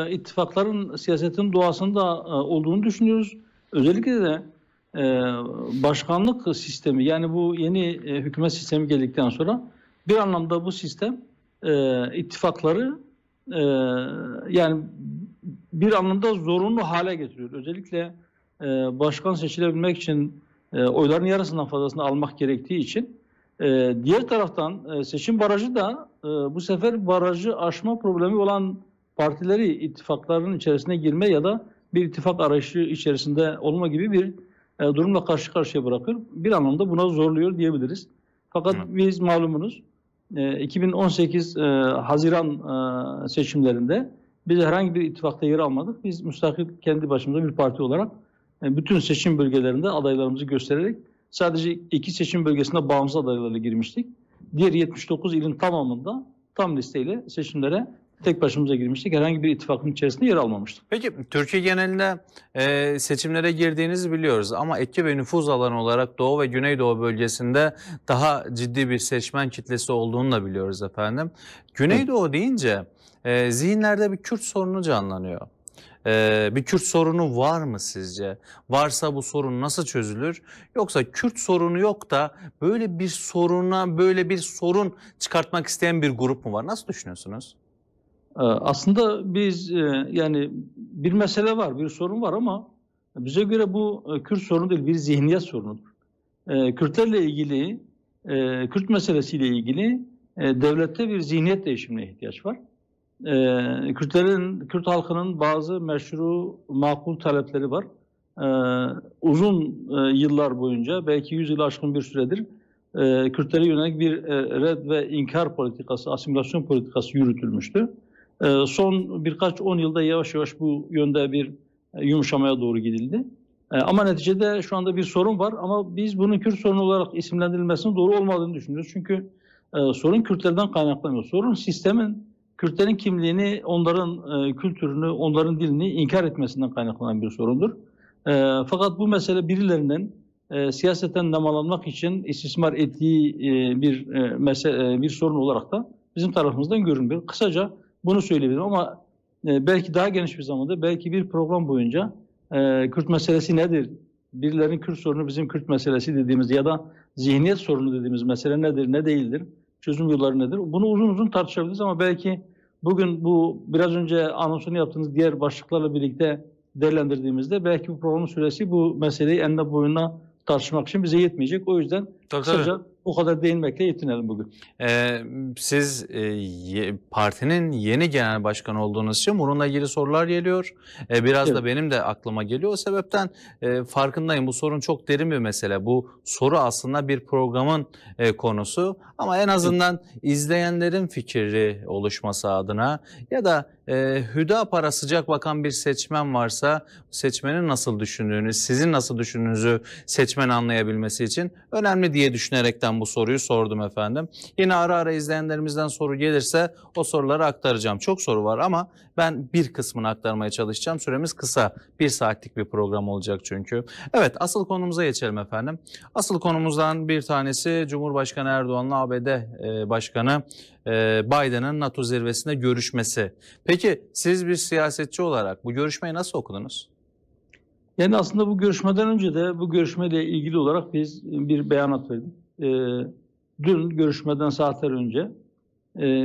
ittifakların siyasetin doğasında olduğunu düşünüyoruz. Özellikle de başkanlık sistemi, yani bu yeni hükümet sistemi geldikten sonra bir anlamda bu sistem ittifakları yani bir anlamda zorunlu hale getiriyor. Özellikle başkan seçilebilmek için oyların yarısından fazlasını almak gerektiği için diğer taraftan seçim barajı da bu sefer barajı aşma problemi olan partileri ittifakların içerisine girme ya da bir ittifak arayışı içerisinde olma gibi bir durumla karşı karşıya bırakıyor. Bir anlamda buna zorluyor diyebiliriz. Fakat biz malumunuz 2018 Haziran seçimlerinde biz herhangi bir ittifakta yer almadık. Biz müstakil kendi başımıza bir parti olarak bütün seçim bölgelerinde adaylarımızı göstererek sadece 2 seçim bölgesinde bağımsız adaylarla girmiştik. Diğer 79 ilin tamamında tam listeyle seçimlere tek başımıza girmiştik. Herhangi bir ittifakın içerisinde yer almamıştık. Peki Türkiye genelinde seçimlere girdiğinizi biliyoruz ama etki ve nüfuz alanı olarak Doğu ve Güneydoğu bölgesinde daha ciddi bir seçmen kitlesi olduğunu da biliyoruz efendim. Güneydoğu deyince zihinlerde bir Kürt sorunu canlanıyor. Bir Kürt sorunu var mı sizce? Varsa bu sorun nasıl çözülür? Yoksa Kürt sorunu yok da böyle bir soruna, böyle bir sorun çıkartmak isteyen bir grup mu var? Nasıl düşünüyorsunuz? Aslında biz yani bir mesele var, bir sorun var ama bize göre bu Kürt sorunu değil, bir zihniyet sorunudur. Kürtlerle ilgili, Kürt meselesiyle ilgili devlette bir zihniyet değişimine ihtiyaç var. Kürt halkının bazı meşru, makul talepleri var. Uzun yıllar boyunca, belki 100 yılı aşkın bir süredir Kürtlere yönelik bir red ve inkar politikası, asimilasyon politikası yürütülmüştü. Son birkaç 10 yılda yavaş yavaş bu yönde bir yumuşamaya doğru gidildi. Ama neticede şu anda bir sorun var ama biz bunun Kürt sorunu olarak isimlendirilmesinin doğru olmadığını düşünüyoruz. Çünkü sorun Kürtlerden kaynaklanıyor. Sorun sistemin Kürtlerin kimliğini, onların kültürünü, onların dilini inkar etmesinden kaynaklanan bir sorundur. Fakat bu mesele birilerinin siyaseten nemalanmak için istismar ettiği bir sorun olarak da bizim tarafımızdan görünmüyor. Kısaca bunu söyleyebilirim ama belki daha geniş bir zamanda, belki bir program boyunca Kürt meselesi nedir? Birilerinin Kürt sorunu bizim Kürt meselesi dediğimiz ya da zihniyet sorunu dediğimiz mesele nedir, ne değildir? Çözüm yolları nedir? Bunu uzun uzun tartışabiliriz ama belki bugün bu biraz önce anonsunu yaptığınız diğer başlıklarla birlikte değerlendirdiğimizde belki bu programın süresi bu meseleyi enine boyuna tartışmak için bize yetmeyecek. O yüzden kısaca o kadar değinmekle yetinelim bugün. Siz partinin yeni genel başkanı olduğunuz için bununla ilgili sorular geliyor. Biraz da benim de aklıma geliyor. O sebepten farkındayım. Bu sorun çok derin bir mesele. Bu soru aslında bir programın konusu. Ama en azından izleyenlerin fikri oluşması adına ya da Hüdapar'a sıcak bakan bir seçmen varsa seçmenin nasıl düşündüğünü, sizin nasıl düşündüğünüzü seçmen anlayabilmesi için önemli diye düşünerekten bu soruyu sordum efendim. Yine ara ara izleyenlerimizden soru gelirse o soruları aktaracağım. Çok soru var ama ben bir kısmını aktarmaya çalışacağım. Süremiz kısa. 1 saatlik bir program olacak çünkü. Evet, asıl konumuza geçelim efendim. Asıl konumuzdan bir tanesi Cumhurbaşkanı Erdoğan'la ABD Başkanı Biden'ın NATO zirvesinde görüşmesi. Peki siz bir siyasetçi olarak bu görüşmeyi nasıl okudunuz? Yani aslında bu görüşmeden önce de bu görüşmeyle ilgili olarak biz bir beyanat verdik. Dün görüşmeden saatler önce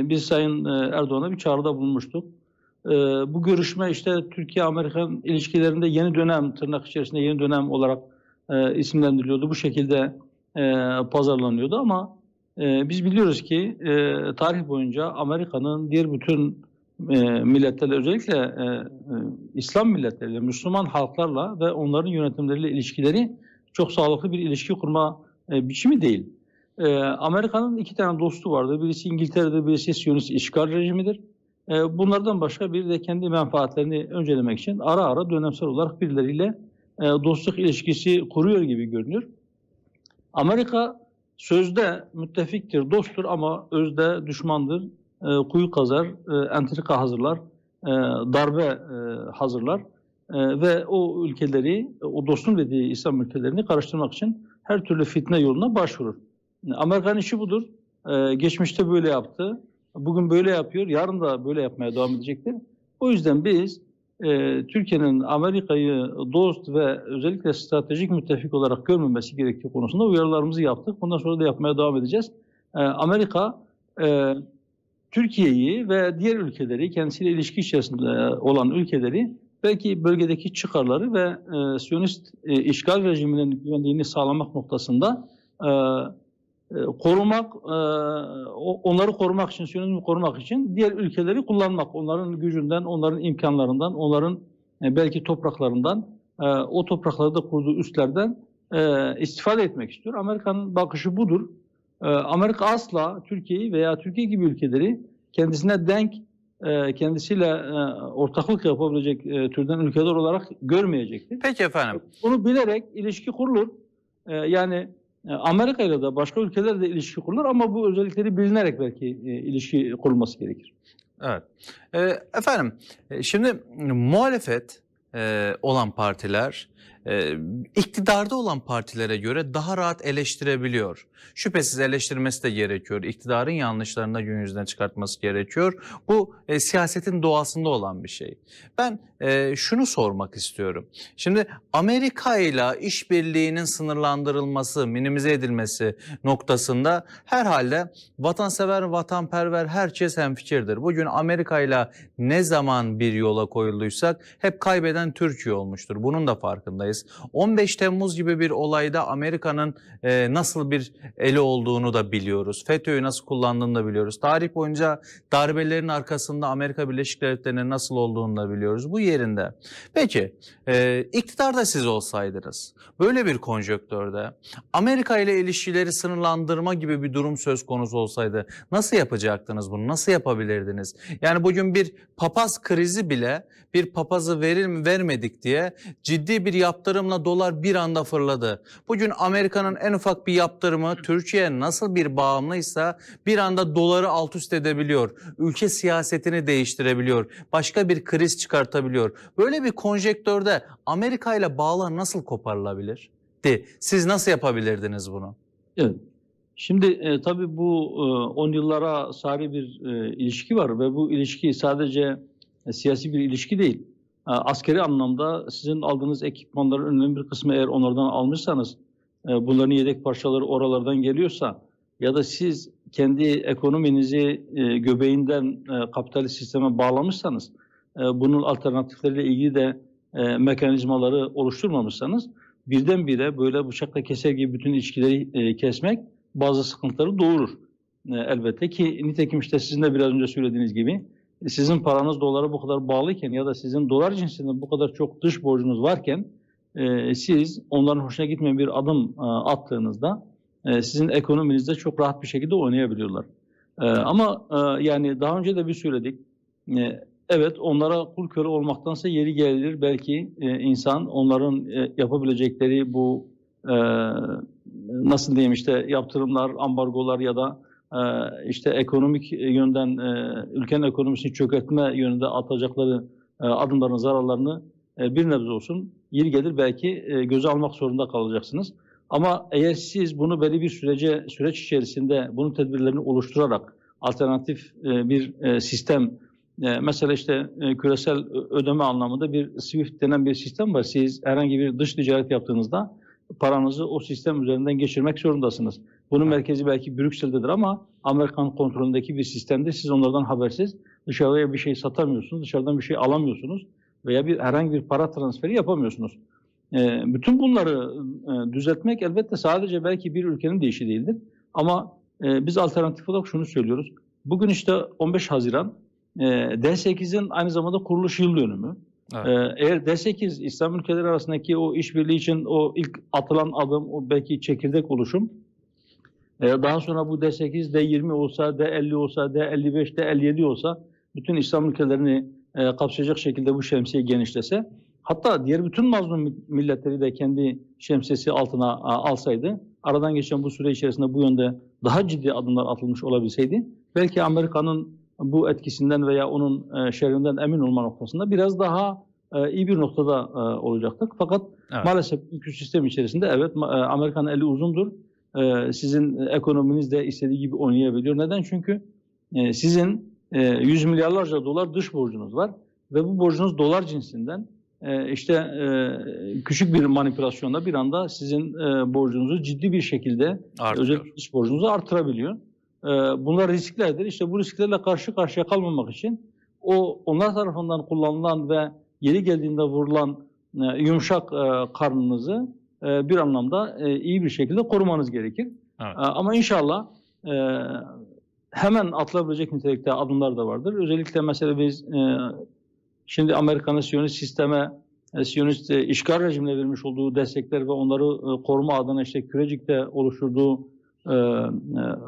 biz Sayın Erdoğan'a bir çağrıda bulunmuştuk. Bu görüşme işte Türkiye-Amerikan ilişkilerinde yeni dönem, tırnak içerisinde yeni dönem olarak isimlendiriliyordu. Bu şekilde pazarlanıyordu ama biz biliyoruz ki tarih boyunca Amerika'nın diğer bütün milletlerle, özellikle İslam milletleriyle, Müslüman halklarla ve onların yönetimleriyle ilişkileri çok sağlıklı bir ilişki kurma biçimi değil. Amerika'nın 2 tane dostu vardı. Birisi İngiltere'de, birisi Siyonist işgal rejimidir. Bunlardan başka biri de kendi menfaatlerini öncelemek için ara ara dönemsel olarak birileriyle dostluk ilişkisi kuruyor gibi görünüyor. Amerika sözde müttefiktir, dosttur ama özde düşmandır. Kuyu kazar, entrika hazırlar, darbe hazırlar ve o ülkeleri, o dostum dediği İslam ülkelerini karıştırmak için her türlü fitne yoluna başvurur. Amerikan işi budur. Geçmişte böyle yaptı, bugün böyle yapıyor, yarın da böyle yapmaya devam edecektir. O yüzden biz Türkiye'nin Amerika'yı dost ve özellikle stratejik müttefik olarak görmemesi gerektiği konusunda uyarılarımızı yaptık. Bundan sonra da yapmaya devam edeceğiz. Amerika Türkiye'yi ve diğer ülkeleri, kendisiyle ilişki içerisinde olan ülkeleri belki bölgedeki çıkarları ve Siyonist işgal rejiminin güvenliğini sağlamak noktasında korumak, onları korumak için, Siyonizmi korumak için diğer ülkeleri kullanmak, onların gücünden, onların imkanlarından, onların belki topraklarından, o topraklarda kurduğu üslerden istifade etmek istiyor. Amerika'nın bakışı budur. Amerika asla Türkiye'yi veya Türkiye gibi ülkeleri kendisine denk, kendisiyle ortaklık yapabilecek türden ülkeler olarak görmeyecektir. Peki efendim. Bunu bilerek ilişki kurulur. Yani Amerika ile de başka ülkelerle de ilişki kurulur ama bu özellikleri bilinerek belki ilişki kurulması gerekir. Evet. Efendim, şimdi muhalefet olan partiler iktidarda olan partilere göre daha rahat eleştirebiliyor. Şüphesiz eleştirmesi de gerekiyor. İktidarın yanlışlarını da gün yüzüne çıkartması gerekiyor. Bu siyasetin doğasında olan bir şey. Ben şunu sormak istiyorum. Şimdi Amerika ile işbirliğinin sınırlandırılması, minimize edilmesi noktasında herhalde vatansever, vatanperver herkes hemfikirdir. Bugün Amerika ile ne zaman bir yola koyulduysak hep kaybeden Türkiye olmuştur. Bunun da farkındayız. 15 Temmuz gibi bir olayda Amerika'nın nasıl bir eli olduğunu da biliyoruz. FETÖ'yü nasıl kullandığını da biliyoruz. Tarih boyunca darbelerin arkasında Amerika Birleşik Devletleri'nin nasıl olduğunu da biliyoruz. Bu yerinde. Peki iktidarda siz olsaydınız böyle bir konjonktürde Amerika ile ilişkileri sınırlandırma gibi bir durum söz konusu olsaydı nasıl yapacaktınız bunu? Nasıl yapabilirdiniz? Yani bugün bir papaz krizi bile bir papazı vermedik diye ciddi bir yaptırımla dolar bir anda fırladı. Bugün Amerika'nın en ufak bir yaptırımı Türkiye nasıl bir bağımlıysa bir anda doları alt üst edebiliyor. Ülke siyasetini değiştirebiliyor. Başka bir kriz çıkartabiliyor. Böyle bir konjonktürde Amerika ile bağlar nasıl koparılabilir? Siz nasıl yapabilirdiniz bunu? Evet. Şimdi tabii bu 10 yıllara sari bir ilişki var ve bu ilişki sadece siyasi bir ilişki değil. Askeri anlamda sizin aldığınız ekipmanların önemli bir kısmı eğer onlardan almışsanız, bunların yedek parçaları oralardan geliyorsa ya da siz kendi ekonominizi göbeğinden kapitalist sisteme bağlamışsanız, bunun alternatifleriyle ilgili de mekanizmaları oluşturmamışsanız, birdenbire böyle bıçakla keser gibi bütün ilişkileri kesmek bazı sıkıntıları doğurur. Elbette ki nitekim işte sizin de biraz önce söylediğiniz gibi sizin paranız dolara bu kadar bağlıyken ya da sizin dolar cinsinden bu kadar çok dış borcunuz varken siz onların hoşuna gitmeyen bir adım attığınızda sizin ekonominizde çok rahat bir şekilde oynayabiliyorlar. Ama yani daha önce de bir söyledik. Evet, onlara kul köle olmaktansa yeri gelir belki insan onların yapabilecekleri bu nasıl diyeyim işte yaptırımlar, ambargolar ya da işte ekonomik yönden ülkenin ekonomisini çökertme yönünde atacakları adımların zararlarını bir nebze olsun yeri gelir belki göze almak zorunda kalacaksınız. Ama eğer siz bunu belli bir süreç içerisinde bunun tedbirlerini oluşturarak alternatif bir sistem, mesela işte küresel ödeme anlamında bir SWIFT denen bir sistem var. Siz herhangi bir dış ticaret yaptığınızda paranızı o sistem üzerinden geçirmek zorundasınız. Bunun merkezi belki Brüksel'dedir ama Amerikan kontrolündeki bir sistemde siz onlardan habersiz dışarıya bir şey satamıyorsunuz, dışarıdan bir şey alamıyorsunuz veya herhangi bir para transferi yapamıyorsunuz. Bütün bunları düzeltmek elbette sadece belki bir ülkenin de işi değildir. Ama biz alternatif olarak şunu söylüyoruz. Bugün işte 15 Haziran D8'in aynı zamanda kuruluş yıl dönümü. Evet. Eğer D8 İslam ülkeleri arasındaki o işbirliği için o ilk atılan adım, o belki çekirdek oluşum, daha sonra bu D8, D20 olsa, D50 olsa, D55, D57 olsa bütün İslam ülkelerini kapsayacak şekilde bu şemsiye genişlese, hatta diğer bütün mazlum milletleri de kendi şemsiyesi altına alsaydı, aradan geçen bu süre içerisinde bu yönde daha ciddi adımlar atılmış olabilseydi, belki Amerika'nın bu etkisinden veya onun şerrinden emin olma noktasında biraz daha iyi bir noktada olacaktık. Fakat evet, maalesef ülke sistem içerisinde evet Amerika'nın eli uzundur. Sizin ekonominiz de istediği gibi oynayabiliyor. Neden? Çünkü sizin 100 milyarlarca dolar dış borcunuz var ve bu borcunuz dolar cinsinden küçük bir manipülasyonla bir anda sizin borcunuzu ciddi bir şekilde özellikle dış borcunuzu artırabiliyor. Bunlar risklerdir. İşte bu risklerle karşı karşıya kalmamak için onlar tarafından kullanılan ve yeri geldiğinde vurulan yumuşak karnınızı bir anlamda iyi bir şekilde korumanız gerekir. Evet. Ama inşallah hemen atılabilecek nitelikte adımlar da vardır. Özellikle mesela biz şimdi Amerika'nın Siyonist sisteme, Siyonist işgal rejimine vermiş olduğu destekler ve onları koruma adına Kürecik'te oluşturduğu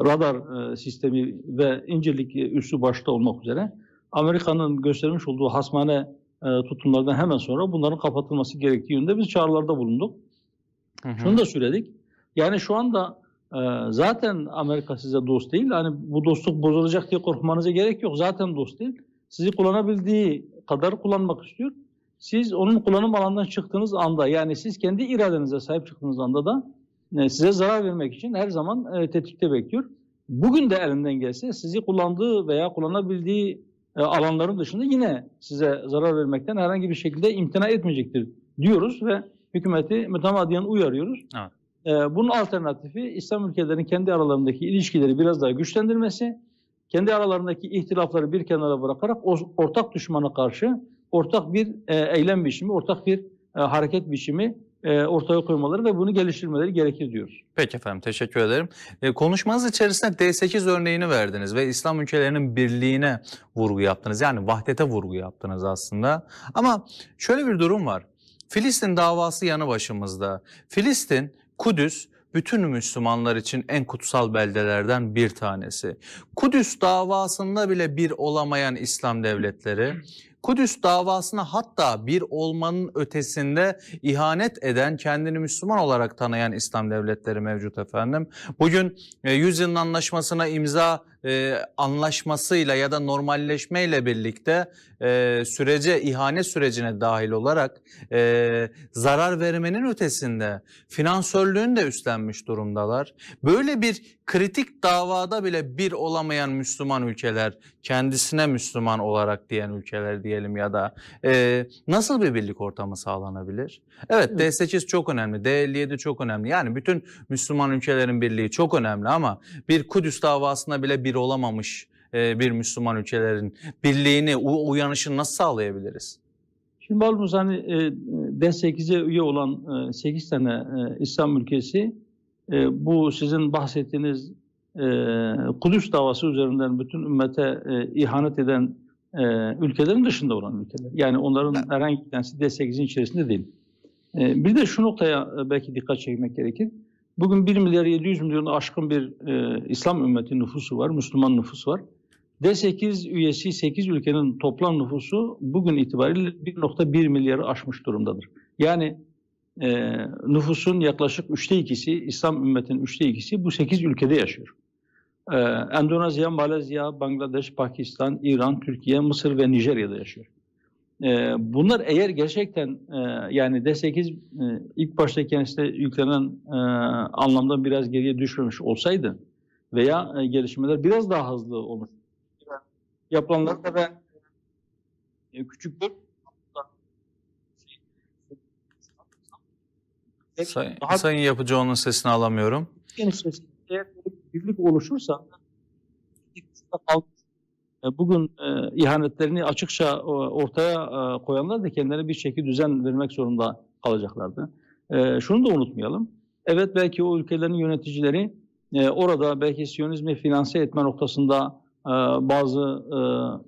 radar sistemi ve İncirlik üssü başta olmak üzere Amerika'nın göstermiş olduğu hasmane tutumlardan hemen sonra bunların kapatılması gerektiği yönünde biz çağrılarda bulunduk. Şunu da söyledik. Yani şu anda zaten Amerika size dost değil. Hani bu dostluk bozulacak diye korkmanıza gerek yok. Zaten dost değil. Sizi kullanabildiği kadar kullanmak istiyor. Siz onun kullanım alanından çıktığınız anda, yani siz kendi iradenize sahip çıktığınız anda da size zarar vermek için her zaman tetikte bekliyor. Bugün de elinden gelse sizi kullandığı veya kullanabildiği alanların dışında yine size zarar vermekten herhangi bir şekilde imtina etmeyecektir diyoruz ve hükümeti mütemadiyen uyarıyoruz. Evet. Bunun alternatifi İslam ülkelerinin kendi aralarındaki ilişkileri biraz daha güçlendirmesi, kendi aralarındaki ihtilafları bir kenara bırakarak ortak düşmana karşı ortak bir eylem biçimi, ortak bir hareket biçimi ortaya koymaları ve bunu geliştirmeleri gerekir diyoruz. Peki efendim, teşekkür ederim. Konuşmanız içerisinde D8 örneğini verdiniz ve İslam ülkelerinin birliğine vurgu yaptınız. Yani vahdete vurgu yaptınız aslında. Ama şöyle bir durum var. Filistin davası yanı başımızda. Filistin, Kudüs bütün Müslümanlar için en kutsal beldelerden bir tanesi. Kudüs davasında bile bir olamayan İslam devletleri, Kudüs davasına hatta bir olmanın ötesinde ihanet eden, kendini Müslüman olarak tanıyan İslam devletleri mevcut efendim. Bugün 100 yılın anlaşmasına imza anlaşmasıyla ya da normalleşmeyle birlikte ihanet sürecine dahil olarak zarar vermenin ötesinde finansörlüğünü de üstlenmiş durumdalar. Böyle bir kritik davada bile bir olamayan Müslüman ülkeler, kendisine Müslüman olarak diyen ülkeler diyelim ya da nasıl bir birlik ortamı sağlanabilir? Evet, D8 çok önemli, D57 çok önemli. Yani bütün Müslüman ülkelerin birliği çok önemli ama bir Kudüs davasında bile bir olamamış bir Müslüman ülkelerin birliğini, uyanışını nasıl sağlayabiliriz? Şimdi balımız hani D8'e üye olan 8 tane İslam ülkesi bu sizin bahsettiğiniz Kudüs davası üzerinden bütün ümmete ihanet eden ülkelerin dışında olan ülkeler. Yani onların herhangi bir tanesi D8'in içerisinde değil. Bir de şu noktaya belki dikkat çekmek gerekir. Bugün 1 milyar 700 milyonu aşkın bir İslam ümmeti nüfusu var, Müslüman nüfusu var. D8 üyesi 8 ülkenin toplam nüfusu bugün itibariyle 1.1 milyarı aşmış durumdadır. Yani nüfusun yaklaşık 3'te 2'si, İslam ümmetinin 3'te 2'si bu 8 ülkede yaşıyor. Endonezya, Malezya, Bangladeş, Pakistan, İran, Türkiye, Mısır ve Nijerya'da yaşıyor. Bunlar eğer gerçekten yani D8 ilk başta kendisine yüklenen anlamda biraz geriye düşmemiş olsaydı veya gelişmeler biraz daha hızlı olmuş. Yapılanlar da ben küçük bir Sayın Yapıcıoğlu'nun sesini alamıyorum. Eğer birlik oluşursa bugün ihanetlerini açıkça ortaya koyanlar da kendilerine bir şekilde düzen vermek zorunda kalacaklardı. Şunu da unutmayalım. Evet, belki o ülkelerin yöneticileri orada belki Siyonizmi finanse etme noktasında bazı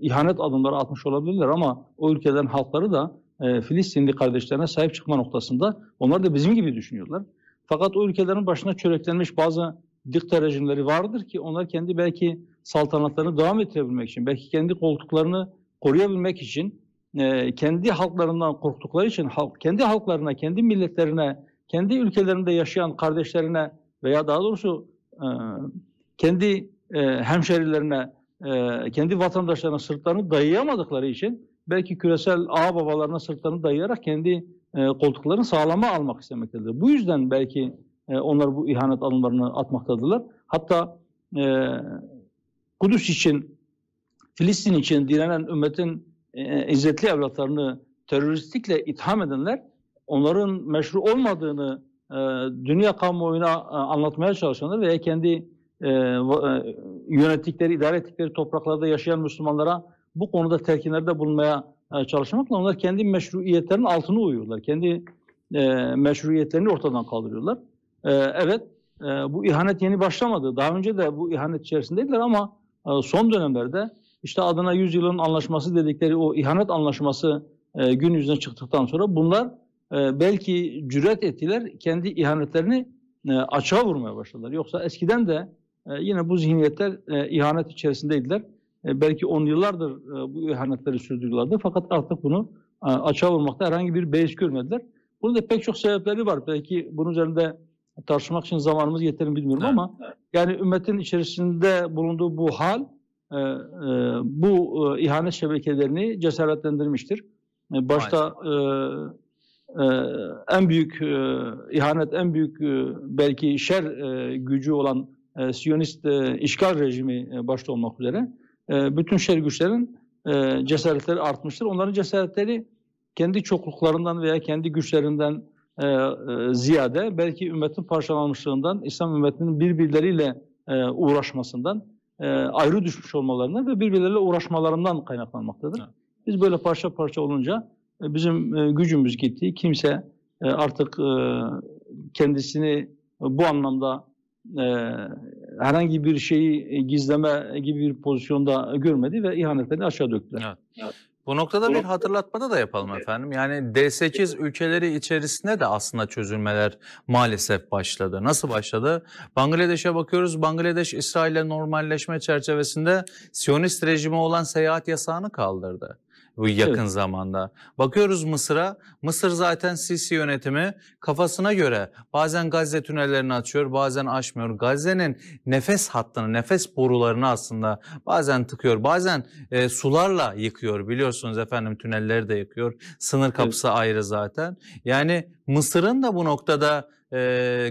ihanet adımları atmış olabilirler ama o ülkelerin halkları da Filistinli kardeşlerine sahip çıkma noktasında onlar da bizim gibi düşünüyorlar. Fakat o ülkelerin başına çöreklenmiş bazı dikta rejimleri vardır ki onlar kendi belki saltanatlarını devam ettirebilmek için, belki kendi koltuklarını koruyabilmek için, kendi halklarından korktukları için kendi halklarına, kendi milletlerine, kendi ülkelerinde yaşayan kardeşlerine veya daha doğrusu kendi hemşerilerine, kendi vatandaşlarına sırtlarını dayayamadıkları için belki küresel ağababalarına sırtlarını dayayarak kendi koltuklarını sağlama almak istemektedir. Bu yüzden belki onlar bu ihanet adımlarını atmaktadırlar. Hatta Kudüs için, Filistin için direnen ümmetin izzetli evlatlarını teröristlikle itham edenler, onların meşru olmadığını dünya kamuoyuna anlatmaya çalışanlar veya kendi yönettikleri, idare ettikleri topraklarda yaşayan Müslümanlara bu konuda telkinlerde bulunmaya çalışmakla onlar kendi meşruiyetlerinin altına uyuyorlar. Kendi meşruiyetlerini ortadan kaldırıyorlar. Evet, bu ihanet yeni başlamadı. Daha önce de bu ihanet içerisindeydiler ama son dönemlerde işte adına 100 yılın anlaşması dedikleri o ihanet anlaşması gün yüzüne çıktıktan sonra bunlar belki cüret ettiler, kendi ihanetlerini açığa vurmaya başladılar. Yoksa eskiden de yine bu zihniyetler ihanet içerisindeydiler. Belki 10 yıllardır bu ihanetleri sürdürüyorlardı. Fakat artık bunu açığa vurmakta herhangi bir beis görmediler. Bunun da pek çok sebepleri var. Belki bunun üzerinde tartışmak için zamanımız yeter mi bilmiyorum ama yani ümmetin içerisinde bulunduğu bu hal bu ihanet şebekelerini cesaretlendirmiştir. Başta en büyük ihanet, en büyük belki şer gücü olan Siyonist işgal rejimi başta olmak üzere bütün şer güçlerin cesaretleri artmıştır. Onların cesaretleri kendi çokluklarından veya kendi güçlerinden ziyade belki ümmetin parçalanmışlığından, İslam ümmetinin birbirleriyle uğraşmasından, ayrı düşmüş olmalarından ve birbirleriyle uğraşmalarından kaynaklanmaktadır. Evet. Biz böyle parça parça olunca bizim gücümüz gitti. Kimse artık kendisini bu anlamda herhangi bir şeyi gizleme gibi bir pozisyonda görmedi ve ihanetlerini aşağı döktüler. Evet. Evet. Bu noktada bir hatırlatmada da yapalım efendim. Yani D8 ülkeleri içerisinde de aslında çözülmeler maalesef başladı. Nasıl başladı? Bangladeş'e bakıyoruz. Bangladeş, İsrail'le normalleşme çerçevesinde Siyonist rejimi olan seyahat yasağını kaldırdı bu yakın zamanda. Bakıyoruz Mısır'a. Mısır zaten Sisi yönetimi kafasına göre bazen Gazze tünellerini açıyor, bazen açmıyor. Gazze'nin nefes hattını, nefes borularını aslında bazen tıkıyor, bazen sularla yıkıyor. Biliyorsunuz efendim, tünelleri de yıkıyor. Sınır kapısı ayrı zaten. Yani Mısır'ın da bu noktada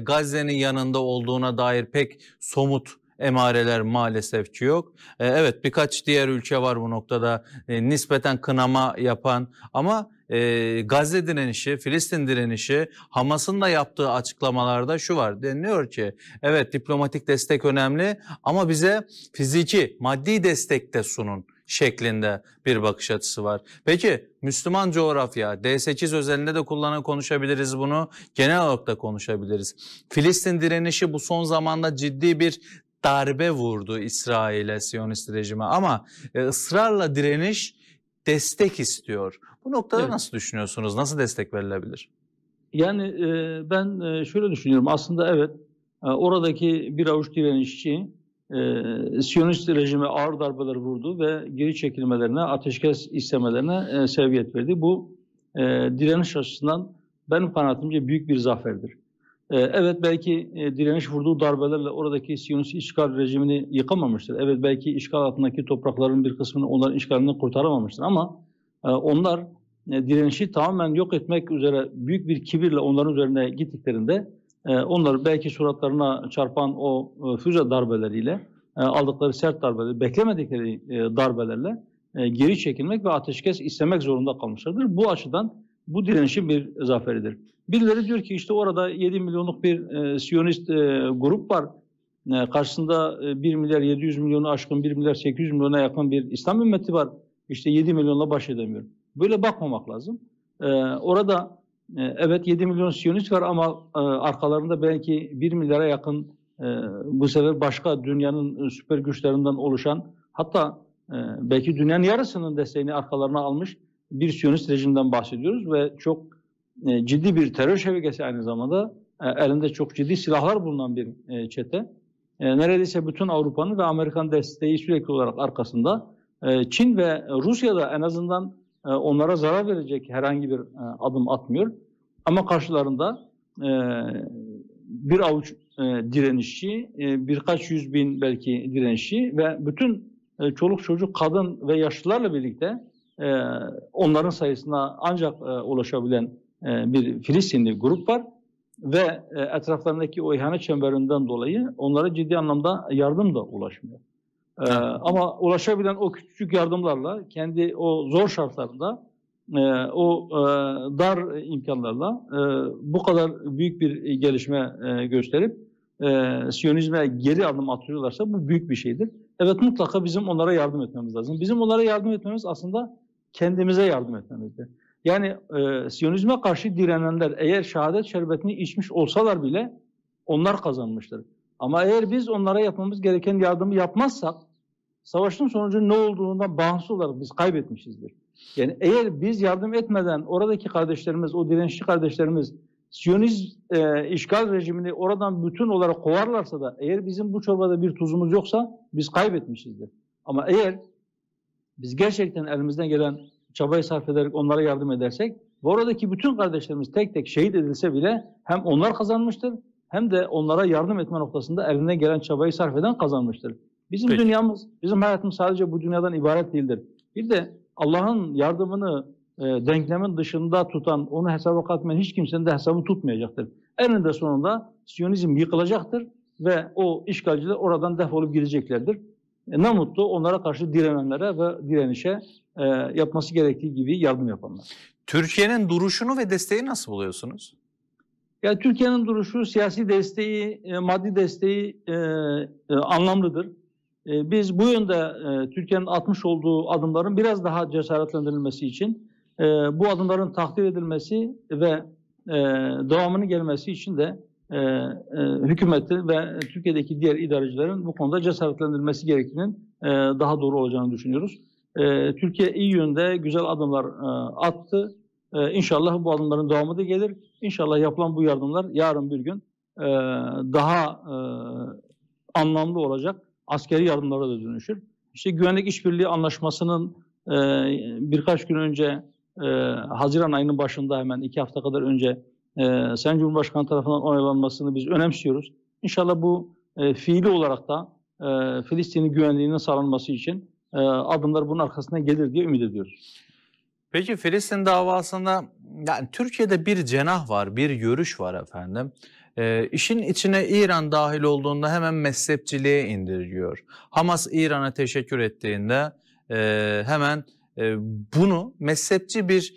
Gazze'nin yanında olduğuna dair pek somut emareler maalesef ki yok. Evet, birkaç diğer ülke var bu noktada nispeten kınama yapan ama Gazze direnişi, Filistin direnişi, Hamas'ın da yaptığı açıklamalarda şu var. Deniliyor ki evet, diplomatik destek önemli ama bize fiziki, maddi destek de sunun şeklinde bir bakış açısı var. Peki Müslüman coğrafya, D8 özelinde de konuşabiliriz bunu, genel olarak da konuşabiliriz. Filistin direnişi bu son zamanda ciddi bir darbe vurdu İsrail'e, Siyonist rejime ama ısrarla direniş destek istiyor. Bu noktada nasıl düşünüyorsunuz? Nasıl destek verilebilir? Yani ben şöyle düşünüyorum. Aslında evet, oradaki bir avuç direnişçi Siyonist rejime ağır darbeler vurdu ve geri çekilmelerine, ateşkes istemelerine sebebiyet verdi. Bu direniş açısından benim kanaatimce büyük bir zaferdir. Evet, belki direniş vurduğu darbelerle oradaki Siyonist işgal rejimini yıkamamıştır. Evet, belki işgal altındaki toprakların bir kısmını onların işgalinden kurtaramamıştır ama onlar direnişi tamamen yok etmek üzere büyük bir kibirle onların üzerine gittiklerinde onlar belki suratlarına çarpan o füze darbeleriyle, aldıkları sert darbeleri, beklemedikleri darbelerle geri çekilmek ve ateşkes istemek zorunda kalmışlardır. Bu açıdan bu direnişin bir zaferidir. Birileri diyor ki işte orada 7 milyonluk bir Siyonist grup var. Karşısında 1 milyar 700 milyonu aşkın, 1 milyar 800 milyona yakın bir İslam ümmeti var. İşte 7 milyonla baş edemiyor. Böyle bakmamak lazım. Orada evet 7 milyon Siyonist var ama arkalarında belki 1 milyara yakın bu sefer başka dünyanın süper güçlerinden oluşan, hatta belki dünyanın yarısının desteğini arkalarına almış bir Siyonist rejimden bahsediyoruz ve çok ciddi bir terör şebekesi, aynı zamanda elinde çok ciddi silahlar bulunan bir çete. Neredeyse bütün Avrupa'nın ve Amerikan desteği sürekli olarak arkasında. Çin ve Rusya da en azından onlara zarar verecek herhangi bir adım atmıyor. Ama karşılarında bir avuç direnişçi, birkaç yüz bin belki direnişçi ve bütün çoluk çocuk, kadın ve yaşlılarla birlikte onların sayısına ancak ulaşabilen bir Filistinli grup var ve etraflarındaki o ihanet çemberinden dolayı onlara ciddi anlamda yardım da ulaşmıyor. Ama ulaşabilen o küçük yardımlarla, kendi o zor şartlarında, o dar imkanlarla bu kadar büyük bir gelişme gösterip Siyonizme geri adım atıyorlarsa bu büyük bir şeydir. Evet, mutlaka bizim onlara yardım etmemiz lazım. Bizim onlara yardım etmemiz aslında kendimize yardım etmemizdir. Yani Siyonizme karşı direnenler eğer şehadet şerbetini içmiş olsalar bile onlar kazanmıştır. Ama eğer biz onlara yapmamız gereken yardımı yapmazsak savaşın sonucu ne olduğundan bağımsız olarak biz kaybetmişizdir. Yani eğer biz yardım etmeden oradaki kardeşlerimiz, o dirençli kardeşlerimiz Siyonist işgal rejimini oradan bütün olarak kovarlarsa da eğer bizim bu çorbada bir tuzumuz yoksa biz kaybetmişizdir. Ama eğer biz gerçekten elimizden gelen çabayı sarf ederek onlara yardım edersek ve oradaki bütün kardeşlerimiz tek tek şehit edilse bile hem onlar kazanmıştır hem de onlara yardım etme noktasında elinden gelen çabayı sarf eden kazanmıştır. Bizim dünyamız, bizim hayatımız sadece bu dünyadan ibaret değildir. Bir de Allah'ın yardımını denklemin dışında tutan, onu hesaba katmayan hiç kimsenin de hesabı tutmayacaktır. Eninde sonunda Siyonizm yıkılacaktır ve o işgalciler oradan defolup gideceklerdir. Ne mutlu onlara karşı direnenlere ve direnişe yapması gerektiği gibi yardım yapanlar. Türkiye'nin duruşunu ve desteği nasıl buluyorsunuz? Yani Türkiye'nin duruşu, siyasi desteği, maddi desteği anlamlıdır. Biz bu yönde Türkiye'nin atmış olduğu adımların biraz daha cesaretlendirilmesi için bu adımların takdir edilmesi ve devamını gelmesi için de hükümetin ve Türkiye'deki diğer idarecilerin bu konuda cesaretlendirilmesi gerektiğinin daha doğru olacağını düşünüyoruz. Türkiye iyi yönde güzel adımlar attı. İnşallah bu adımların devamı da gelir. İnşallah yapılan bu yardımlar yarın bir gün daha anlamlı olacak askeri yardımlara da dönüşür. İşte Güvenlik İşbirliği Anlaşması'nın birkaç gün önce Haziran ayının başında hemen 2 hafta kadar önce Sayın Cumhurbaşkanı tarafından onaylanmasını biz önemsiyoruz. İnşallah bu fiili olarak da Filistin'in güvenliğinin sağlanması için adımlar bunun arkasından gelir diye ümit ediyoruz. Peki Filistin davasında yani Türkiye'de bir cenah var, bir görüş var efendim. İşin içine İran dahil olduğunda hemen mezhepçiliğe indiriliyor. Hamas İran'a teşekkür ettiğinde hemen bunu mezhepçi bir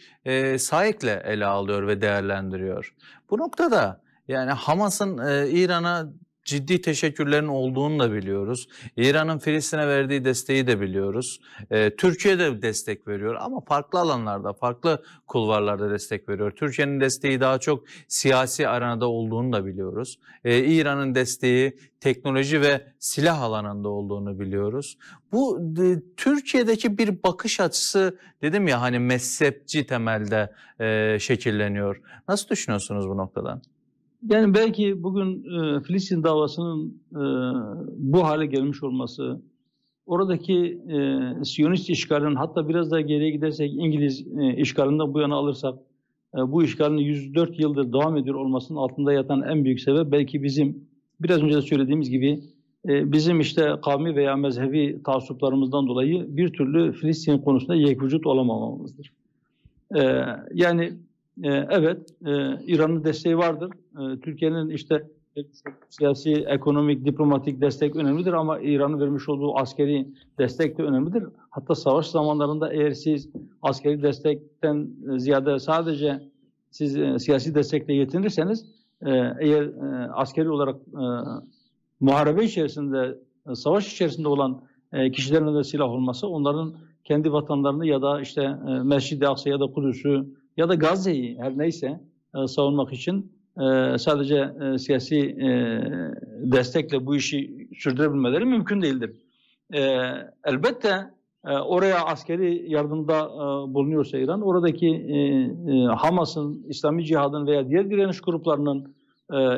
saikle ele alıyor ve değerlendiriyor. Bu noktada yani Hamas'ın İran'a ciddi teşekkürlerin olduğunu da biliyoruz. İran'ın Filistin'e verdiği desteği de biliyoruz. Türkiye de destek veriyor ama farklı alanlarda, farklı kulvarlarda destek veriyor. Türkiye'nin desteği daha çok siyasi arenada olduğunu da biliyoruz. İran'ın desteği teknoloji ve silah alanında olduğunu biliyoruz. Bu Türkiye'deki bir bakış açısı dedim ya hani mezhepçi temelde şekilleniyor. Nasıl düşünüyorsunuz bu noktadan? Yani belki bugün Filistin davasının bu hale gelmiş olması, oradaki Siyonist işgalin hatta biraz daha geriye gidersek İngiliz işgalinden bu yana alırsak bu işgalin 104 yıldır devam ediyor olmasının altında yatan en büyük sebep belki bizim biraz önce de söylediğimiz gibi bizim işte kavmi veya mezhebi taassuplarımızdan dolayı bir türlü Filistin konusunda yekvücut olamamamızdır. Yani evet, İran'ın desteği vardır. Türkiye'nin işte siyasi, ekonomik, diplomatik destek önemlidir ama İran'ın vermiş olduğu askeri destek de önemlidir. Hatta savaş zamanlarında eğer siz askeri destekten ziyade sadece siz siyasi destekle yetinirseniz, eğer askeri olarak muharebe içerisinde, savaş içerisinde olan kişilerin de silah olması onların kendi vatanlarını ya da işte Mescid-i Aksa ya da Kudüs'ü ya da Gazze'yi her neyse savunmak için sadece siyasi destekle bu işi sürdürebilmeleri mümkün değildir. Elbette oraya askeri yardımda bulunuyorsa İran, oradaki Hamas'ın, İslami Cihad'ın veya diğer direniş gruplarının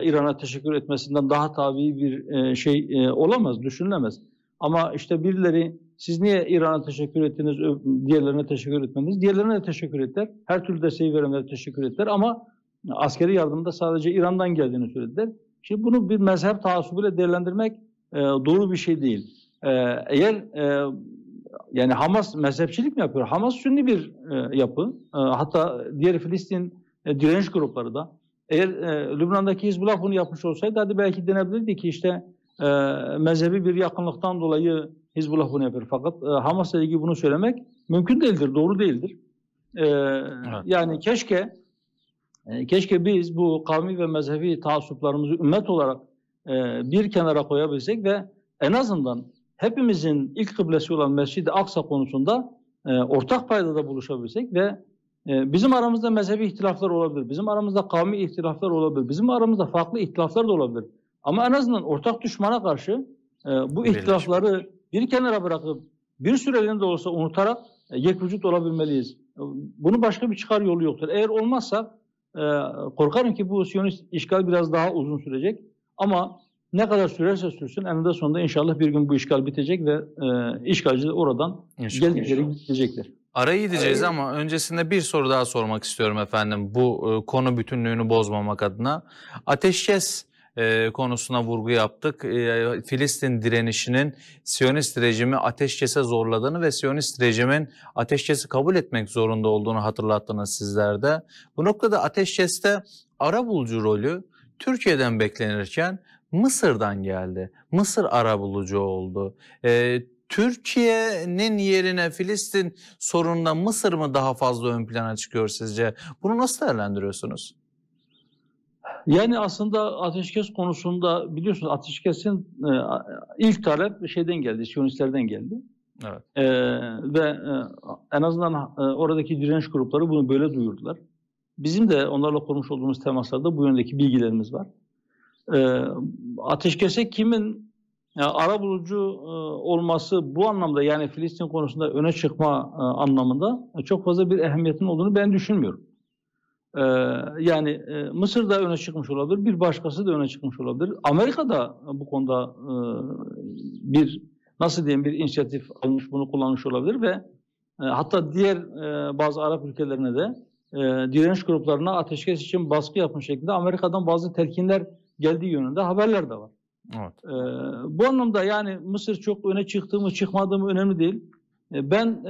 İran'a teşekkür etmesinden daha tabii bir şey olamaz, düşünülemez. Ama işte birileri siz niye İran'a teşekkür ettiniz, diğerlerine teşekkür etmediniz? Diğerlerine de teşekkür ettiler. Her türlü desteği verenlere teşekkür ettiler ama askeri yardımda sadece İran'dan geldiğini söylediler. Şimdi bunu bir mezhep taassubuyla değerlendirmek doğru bir şey değil. Eğer yani Hamas mezhepçilik mi yapıyor? Hamas Sünni bir yapı. Hatta diğer Filistin direniş grupları da. Eğer Lübnan'daki Hizbullah bunu yapmış olsaydı hadi belki denebilirdi ki işte mezhebi bir yakınlıktan dolayı Hizbullah bunu yapıyor. Fakat Hamas'la ilgili bunu söylemek mümkün değildir, doğru değildir. Evet. Yani keşke biz bu kavmi ve mezhebi taassuplarımızı ümmet olarak bir kenara koyabilsek ve en azından hepimizin ilk kıblesi olan Mescid-i Aksa konusunda ortak paydada buluşabilsek ve bizim aramızda mezhebi ihtilaflar olabilir, bizim aramızda kavmi ihtilaflar olabilir, bizim aramızda farklı ihtilaflar da olabilir. Ama en azından ortak düşmana karşı bu ihtilafları bir kenara bırakıp bir süreliğine de olsa unutarak yekvücut olabilmeliyiz. Bunun başka bir çıkar yolu yoktur. Eğer olmazsa korkarım ki bu Siyonist işgal biraz daha uzun sürecek. Ama ne kadar sürerse sürsün eninde sonunda inşallah bir gün bu işgal bitecek ve işgalciler oradan geldikleri gidecekler. Araya gideceğiz ama öncesinde bir soru daha sormak istiyorum efendim. Bu konu bütünlüğünü bozmamak adına. Ateşkes konusuna vurgu yaptık. Filistin direnişinin Siyonist rejimi ateşkese zorladığını ve Siyonist rejimin ateşkesi kabul etmek zorunda olduğunu hatırlattınız sizler de. Bu noktada ateşkeste arabulucu rolü Türkiye'den beklenirken Mısır'dan geldi. Mısır arabulucu oldu. Türkiye'nin yerine Filistin sorununda Mısır mı daha fazla ön plana çıkıyor sizce? Bunu nasıl değerlendiriyorsunuz? Yani aslında ateşkes konusunda biliyorsunuz ateşkesin ilk talep şeyden geldi, Siyonistlerden geldi. Evet. Ve en azından oradaki direnç grupları bunu böyle duyurdular. Bizim de onlarla kurmuş olduğumuz temaslarda bu yöndeki bilgilerimiz var. Ateşkese kimin arabulucu olması bu anlamda yani Filistin konusunda öne çıkma anlamında çok fazla bir ehemmiyetin olduğunu ben düşünmüyorum. Yani Mısır da öne çıkmış olabilir, bir başkası da öne çıkmış olabilir. Amerika da bu konuda bir nasıl diyeyim bir inisiyatif almış, bunu kullanmış olabilir ve hatta diğer bazı Arap ülkelerine de direniş gruplarına ateşkes için baskı yapmış şeklinde Amerika'dan bazı telkinler geldiği yönünde haberler de var. Evet. Bu anlamda yani Mısır çok öne çıktı mı çıkmadı mı önemli değil. Ben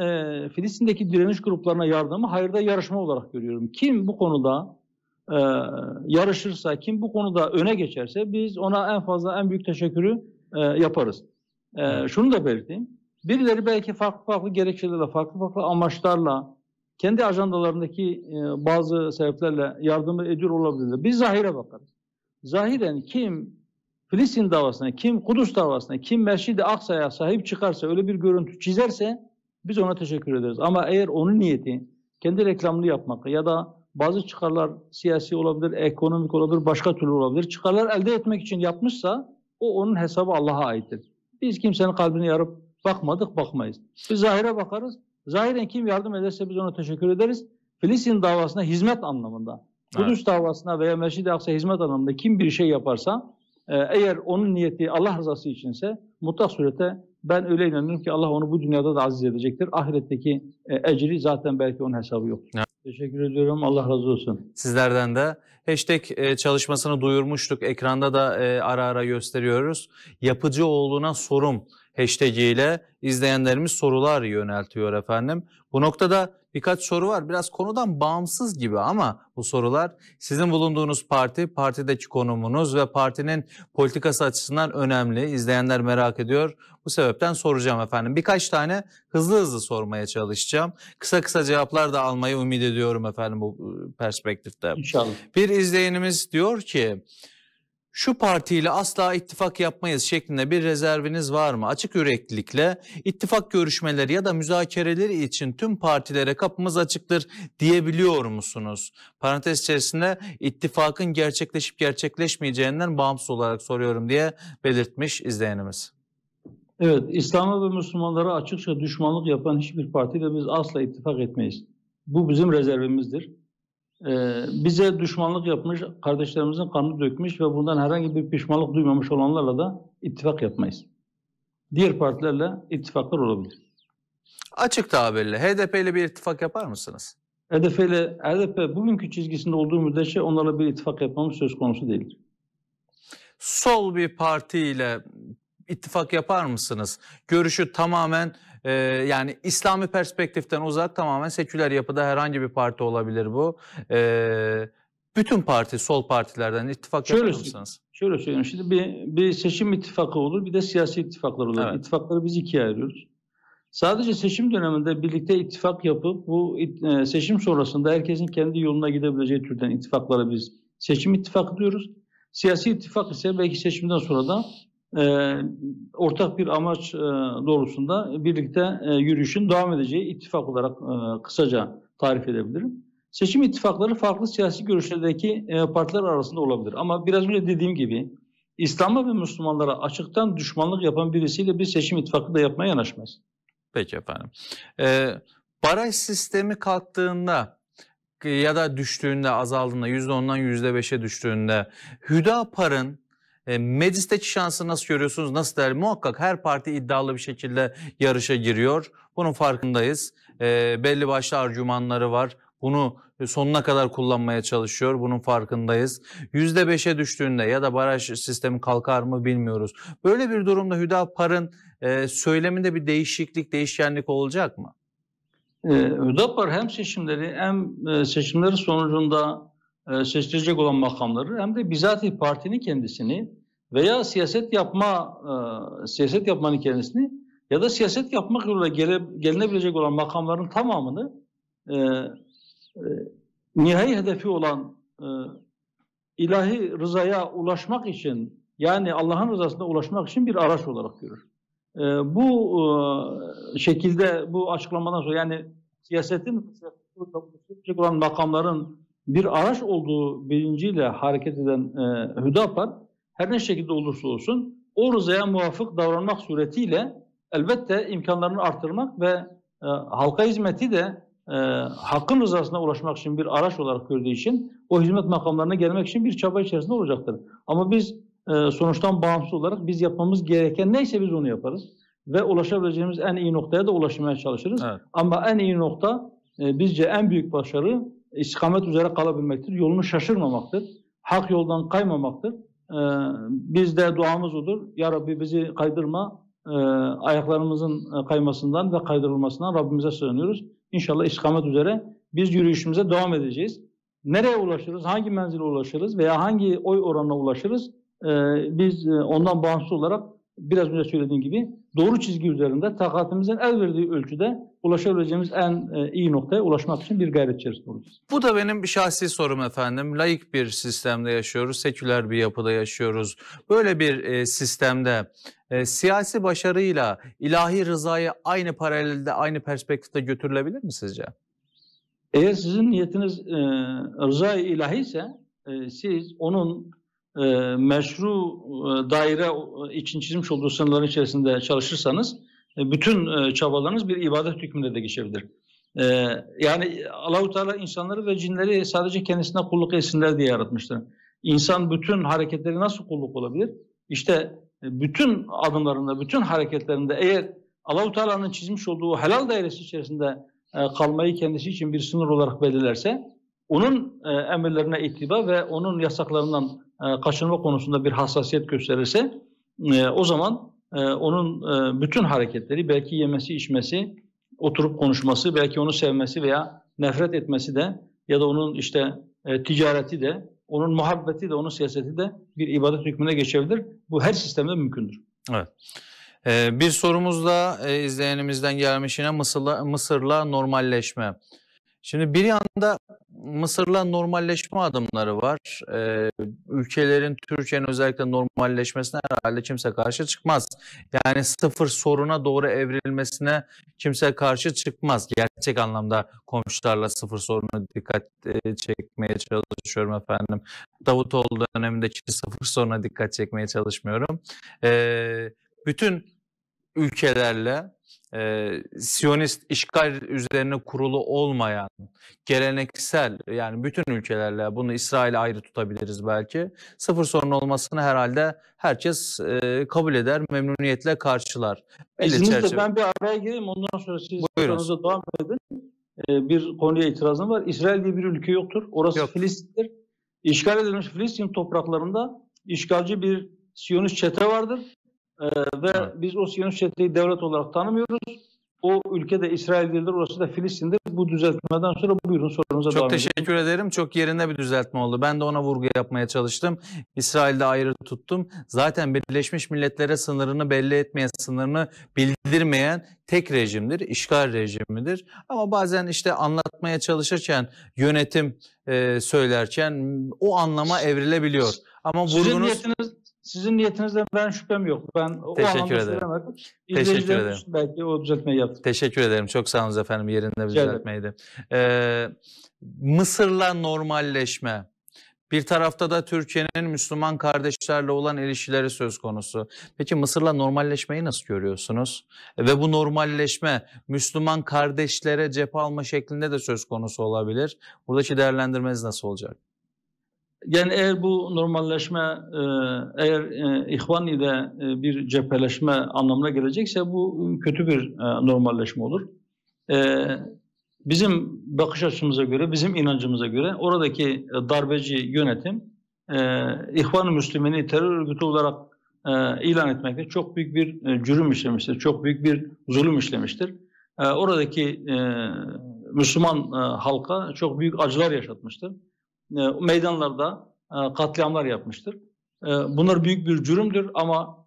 Filistin'deki direniş gruplarına yardımı hayırda yarışma olarak görüyorum. Kim bu konuda yarışırsa, kim bu konuda öne geçerse biz ona en fazla en büyük teşekkürü yaparız. Şunu da belirteyim. Birileri belki farklı farklı gerekçelerle, farklı farklı amaçlarla, kendi ajandalarındaki bazı sebeplerle yardımı ediyor olabilirler. Biz zahire bakarız. Zahiren kim Filistin davasına, kim Kudüs davasına, kim Mescid-i Aksa'ya sahip çıkarsa, öyle bir görüntü çizerse biz ona teşekkür ederiz. Ama eğer onun niyeti kendi reklamını yapmak ya da bazı çıkarlar siyasi olabilir, ekonomik olabilir, başka türlü olabilir, çıkarlar elde etmek için yapmışsa o onun hesabı Allah'a aittir. Biz kimsenin kalbini yarıp bakmadık, bakmayız. Biz zahire bakarız. Zahiren kim yardım ederse biz ona teşekkür ederiz. Filistin davasına hizmet anlamında, Kudüs davasına veya Mescid-i Aksa hizmet anlamında kim bir şey yaparsa eğer onun niyeti Allah rızası içinse mutlak surette ben öyle inanıyorum ki Allah onu bu dünyada da aziz edecektir. Ahiretteki ecri zaten belki onun hesabı yoktur. Evet. Teşekkür ediyorum. Allah razı olsun. Sizlerden de hashtag çalışmasını duyurmuştuk. Ekranda da ara ara gösteriyoruz. Yapıcıoğlu'na sorum hashtag ile izleyenlerimiz sorular yöneltiyor efendim. Bu noktada birkaç soru var. Biraz konudan bağımsız gibi ama bu sorular sizin bulunduğunuz parti, partideki konumunuz ve partinin politikası açısından önemli. İzleyenler merak ediyor. Bu sebepten soracağım efendim. Birkaç tane hızlı sormaya çalışacağım. Kısa kısa cevaplar da almayı ümit ediyorum efendim bu perspektifte. İnşallah. Bir izleyenimiz diyor ki şu partiyle asla ittifak yapmayız şeklinde bir rezerviniz var mı? Açık yüreklilikle ittifak görüşmeleri ya da müzakereleri için tüm partilere kapımız açıktır diyebiliyor musunuz? Parantez içerisinde ittifakın gerçekleşip gerçekleşmeyeceğinden bağımsız olarak soruyorum diye belirtmiş izleyenimiz. Evet, İslam'a ve Müslümanlara açıkça düşmanlık yapan hiçbir partiyle biz asla ittifak etmeyiz. Bu bizim rezervimizdir. Bize düşmanlık yapmış, kardeşlerimizin kanını dökmüş ve bundan herhangi bir pişmanlık duymamış olanlarla da ittifak yapmayız. Diğer partilerle ittifaklar olabilir. Açık tabirle HDP ile bir ittifak yapar mısınız? HDP bugünkü çizgisinde olduğu müddetçe onlarla bir ittifak yapmamız söz konusu değildir. Sol bir partiyle ittifak yapar mısınız? Görüşü tamamen yani İslami perspektiften uzak, tamamen seküler yapıda herhangi bir parti olabilir bu. Bütün parti, sol partilerden ittifak yapar mısınız? Şöyle söyleyeyim. Şimdi bir seçim ittifakı olur, bir de siyasi ittifaklar olur. Evet. İttifakları biz ikiye ayırıyoruz. Sadece seçim döneminde birlikte ittifak yapıp bu seçim sonrasında herkesin kendi yoluna gidebileceği türden ittifaklara biz seçim ittifakı diyoruz. Siyasi ittifak ise belki seçimden sonra da ortak bir amaç doğrultusunda birlikte yürüyüşün devam edeceği ittifak olarak kısaca tarif edebilirim. Seçim ittifakları farklı siyasi görüşlerdeki partiler arasında olabilir. Ama biraz önce dediğim gibi İslam'a ve Müslümanlara açıktan düşmanlık yapan birisiyle bir seçim ittifakı da yapmaya yanaşmayız. Peki efendim. Baraj sistemi kalktığında ya da düştüğünde, azaldığında, %10'dan %5'e düştüğünde Hüdapar'ın meclisteki şansı nasıl görüyorsunuz? Nasıl değerli? Muhakkak her parti iddialı bir şekilde yarışa giriyor. Bunun farkındayız. Belli başlı argümanları var. Bunu sonuna kadar kullanmaya çalışıyor. Bunun farkındayız. %5'e düştüğünde ya da baraj sistemi kalkar mı bilmiyoruz. Böyle bir durumda Hüdapar'ın söyleminde bir değişkenlik olacak mı? Hüdapar hem seçimleri hem seçimleri sonucunda seçilecek olan makamları hem de bizatihi partinin kendisini veya siyaset yapmanın kendisini ya da siyaset yapmak yoluyla gelinebilecek olan makamların tamamını nihai hedefi olan ilahi rızaya ulaşmak için, yani Allah'ın rızasına ulaşmak için bir araç olarak görür. Bu şekilde, bu açıklamadan sonra, yani siyasetin olan makamların bir araç olduğu bilinciyle hareket eden Hüdapar her ne şekilde olursa olsun o rızaya muvafık davranmak suretiyle elbette imkanlarını artırmak ve halka hizmeti de hakkın rızasına ulaşmak için bir araç olarak gördüğü için o hizmet makamlarına gelmek için bir çaba içerisinde olacaktır. Ama biz sonuçtan bağımsız olarak biz yapmamız gereken neyse biz onu yaparız. Ve ulaşabileceğimiz en iyi noktaya da ulaşmaya çalışırız. Evet. Ama en iyi nokta bizce en büyük başarı istikamet üzere kalabilmektir. Yolunu şaşırmamaktır. Hak yoldan kaymamaktır. Bizde duamız odur. Ya Rabbi bizi kaydırma, ayaklarımızın kaymasından ve kaydırılmasından Rabbimize sığınıyoruz. İnşallah istikamet üzere biz yürüyüşümüze devam edeceğiz. Nereye ulaşırız, hangi menzile ulaşırız veya hangi oy oranına ulaşırız? Biz ondan bağımsız olarak biraz önce söylediğim gibi doğru çizgi üzerinde takatimizin el verdiği ölçüde ulaşabileceğimiz en iyi noktaya ulaşmak için bir gayret içerisinde olacağız. Bu da benim bir şahsi sorum efendim. Laik bir sistemde yaşıyoruz, seküler bir yapıda yaşıyoruz. Böyle bir sistemde siyasi başarıyla ilahi rızayı aynı paralelde, aynı perspektifte götürülebilir mi sizce? Eğer sizin niyetiniz rızayı ilahi ise siz onun meşru daire için çizmiş olduğu sınırların içerisinde çalışırsanız bütün çabalarınız bir ibadet hükmünde de geçebilir. Yani Allah-u Teala insanları ve cinleri sadece kendisine kulluk etsinler diye yaratmıştır. İnsan bütün hareketleri nasıl kulluk olabilir? İşte bütün adımlarında, bütün hareketlerinde eğer Allah-u Teala'nın çizmiş olduğu helal dairesi içerisinde kalmayı kendisi için bir sınır olarak belirlerse, onun emirlerine ittiba ve onun yasaklarından kaçınma konusunda bir hassasiyet gösterirse o zaman onun bütün hareketleri, belki yemesi, içmesi, oturup konuşması, belki onu sevmesi veya nefret etmesi de ya da onun işte ticareti de, onun muhabbeti de, onun siyaseti de bir ibadet hükmüne geçebilir. Bu her sistemde mümkündür. Evet. Bir sorumuz da izleyenimizden gelmiş yine Mısır'la normalleşme. Şimdi bir yanda Mısır'la normalleşme adımları var. Ülkelerin, Türkiye'nin özellikle normalleşmesine herhalde kimse karşı çıkmaz. Yani sıfır soruna doğru evrilmesine kimse karşı çıkmaz. Gerçek anlamda komşularla sıfır soruna dikkat çekmeye çalışıyorum efendim. Davutoğlu dönemindeki sıfır soruna dikkat çekmeye çalışmıyorum. Bütün ülkelerle Siyonist işgal üzerine kurulu olmayan, geleneksel, yani bütün ülkelerle, bunu İsrail'e ayrı tutabiliriz belki, sıfır sorun olmasını herhalde herkes kabul eder, memnuniyetle karşılar. İzninizle ben bir araya gireyim, ondan sonra siz sorunuza devam edin. Bir konuya itirazım var. İsrail diye bir ülke yoktur. Orası yok. Filistin'dir. İşgal edilmiş Filistin topraklarında işgalci bir Siyonist çete vardır. Ve biz o Siyonist çeteyi devlet olarak tanımıyoruz. O ülke de İsrail değildir, orası da Filistin'dir. Bu düzeltmeden sonra buyurun sorunuza Çok devam edelim. teşekkür ederim. Çok yerinde bir düzeltme oldu. Ben de ona vurgu yapmaya çalıştım. İsrail'de ayrı tuttum. Zaten Birleşmiş Milletler'e sınırını belli etmeyen, sınırını bildirmeyen tek rejimdir, işgal rejimidir. Ama bazen işte anlatmaya çalışırken, yönetim söylerken o anlama evrilebiliyor. Ama vurgunuz... Sizin niyetinizden ben şüphem yok. Ben o Teşekkür anlamda ederim. söylemedim. Teşekkür ederim. Belki o düzeltmeyi yaptı. Teşekkür ederim. Çok sağ olun efendim. Yerinde bir düzeltmeydi. Mısır'la normalleşme. Bir tarafta da Türkiye'nin Müslüman kardeşlerle olan ilişkileri söz konusu. Peki Mısır'la normalleşmeyi nasıl görüyorsunuz? Ve bu normalleşme Müslüman kardeşlere cephe alma şeklinde de söz konusu olabilir. Buradaki değerlendirmeniz nasıl olacak? Yani eğer bu normalleşme eğer İhvan ile bir cepheleşme anlamına gelecekse bu kötü bir normalleşme olur. Bizim bakış açımıza göre, bizim inancımıza göre oradaki darbeci yönetim İhvan-ı Müslüman'ı terör örgütü olarak ilan etmekte çok büyük bir cürüm işlemiştir, çok büyük bir zulüm işlemiştir. Oradaki Müslüman halka çok büyük acılar yaşatmıştır. Meydanlarda katliamlar yapmıştır. Bunlar büyük bir cürümdür ama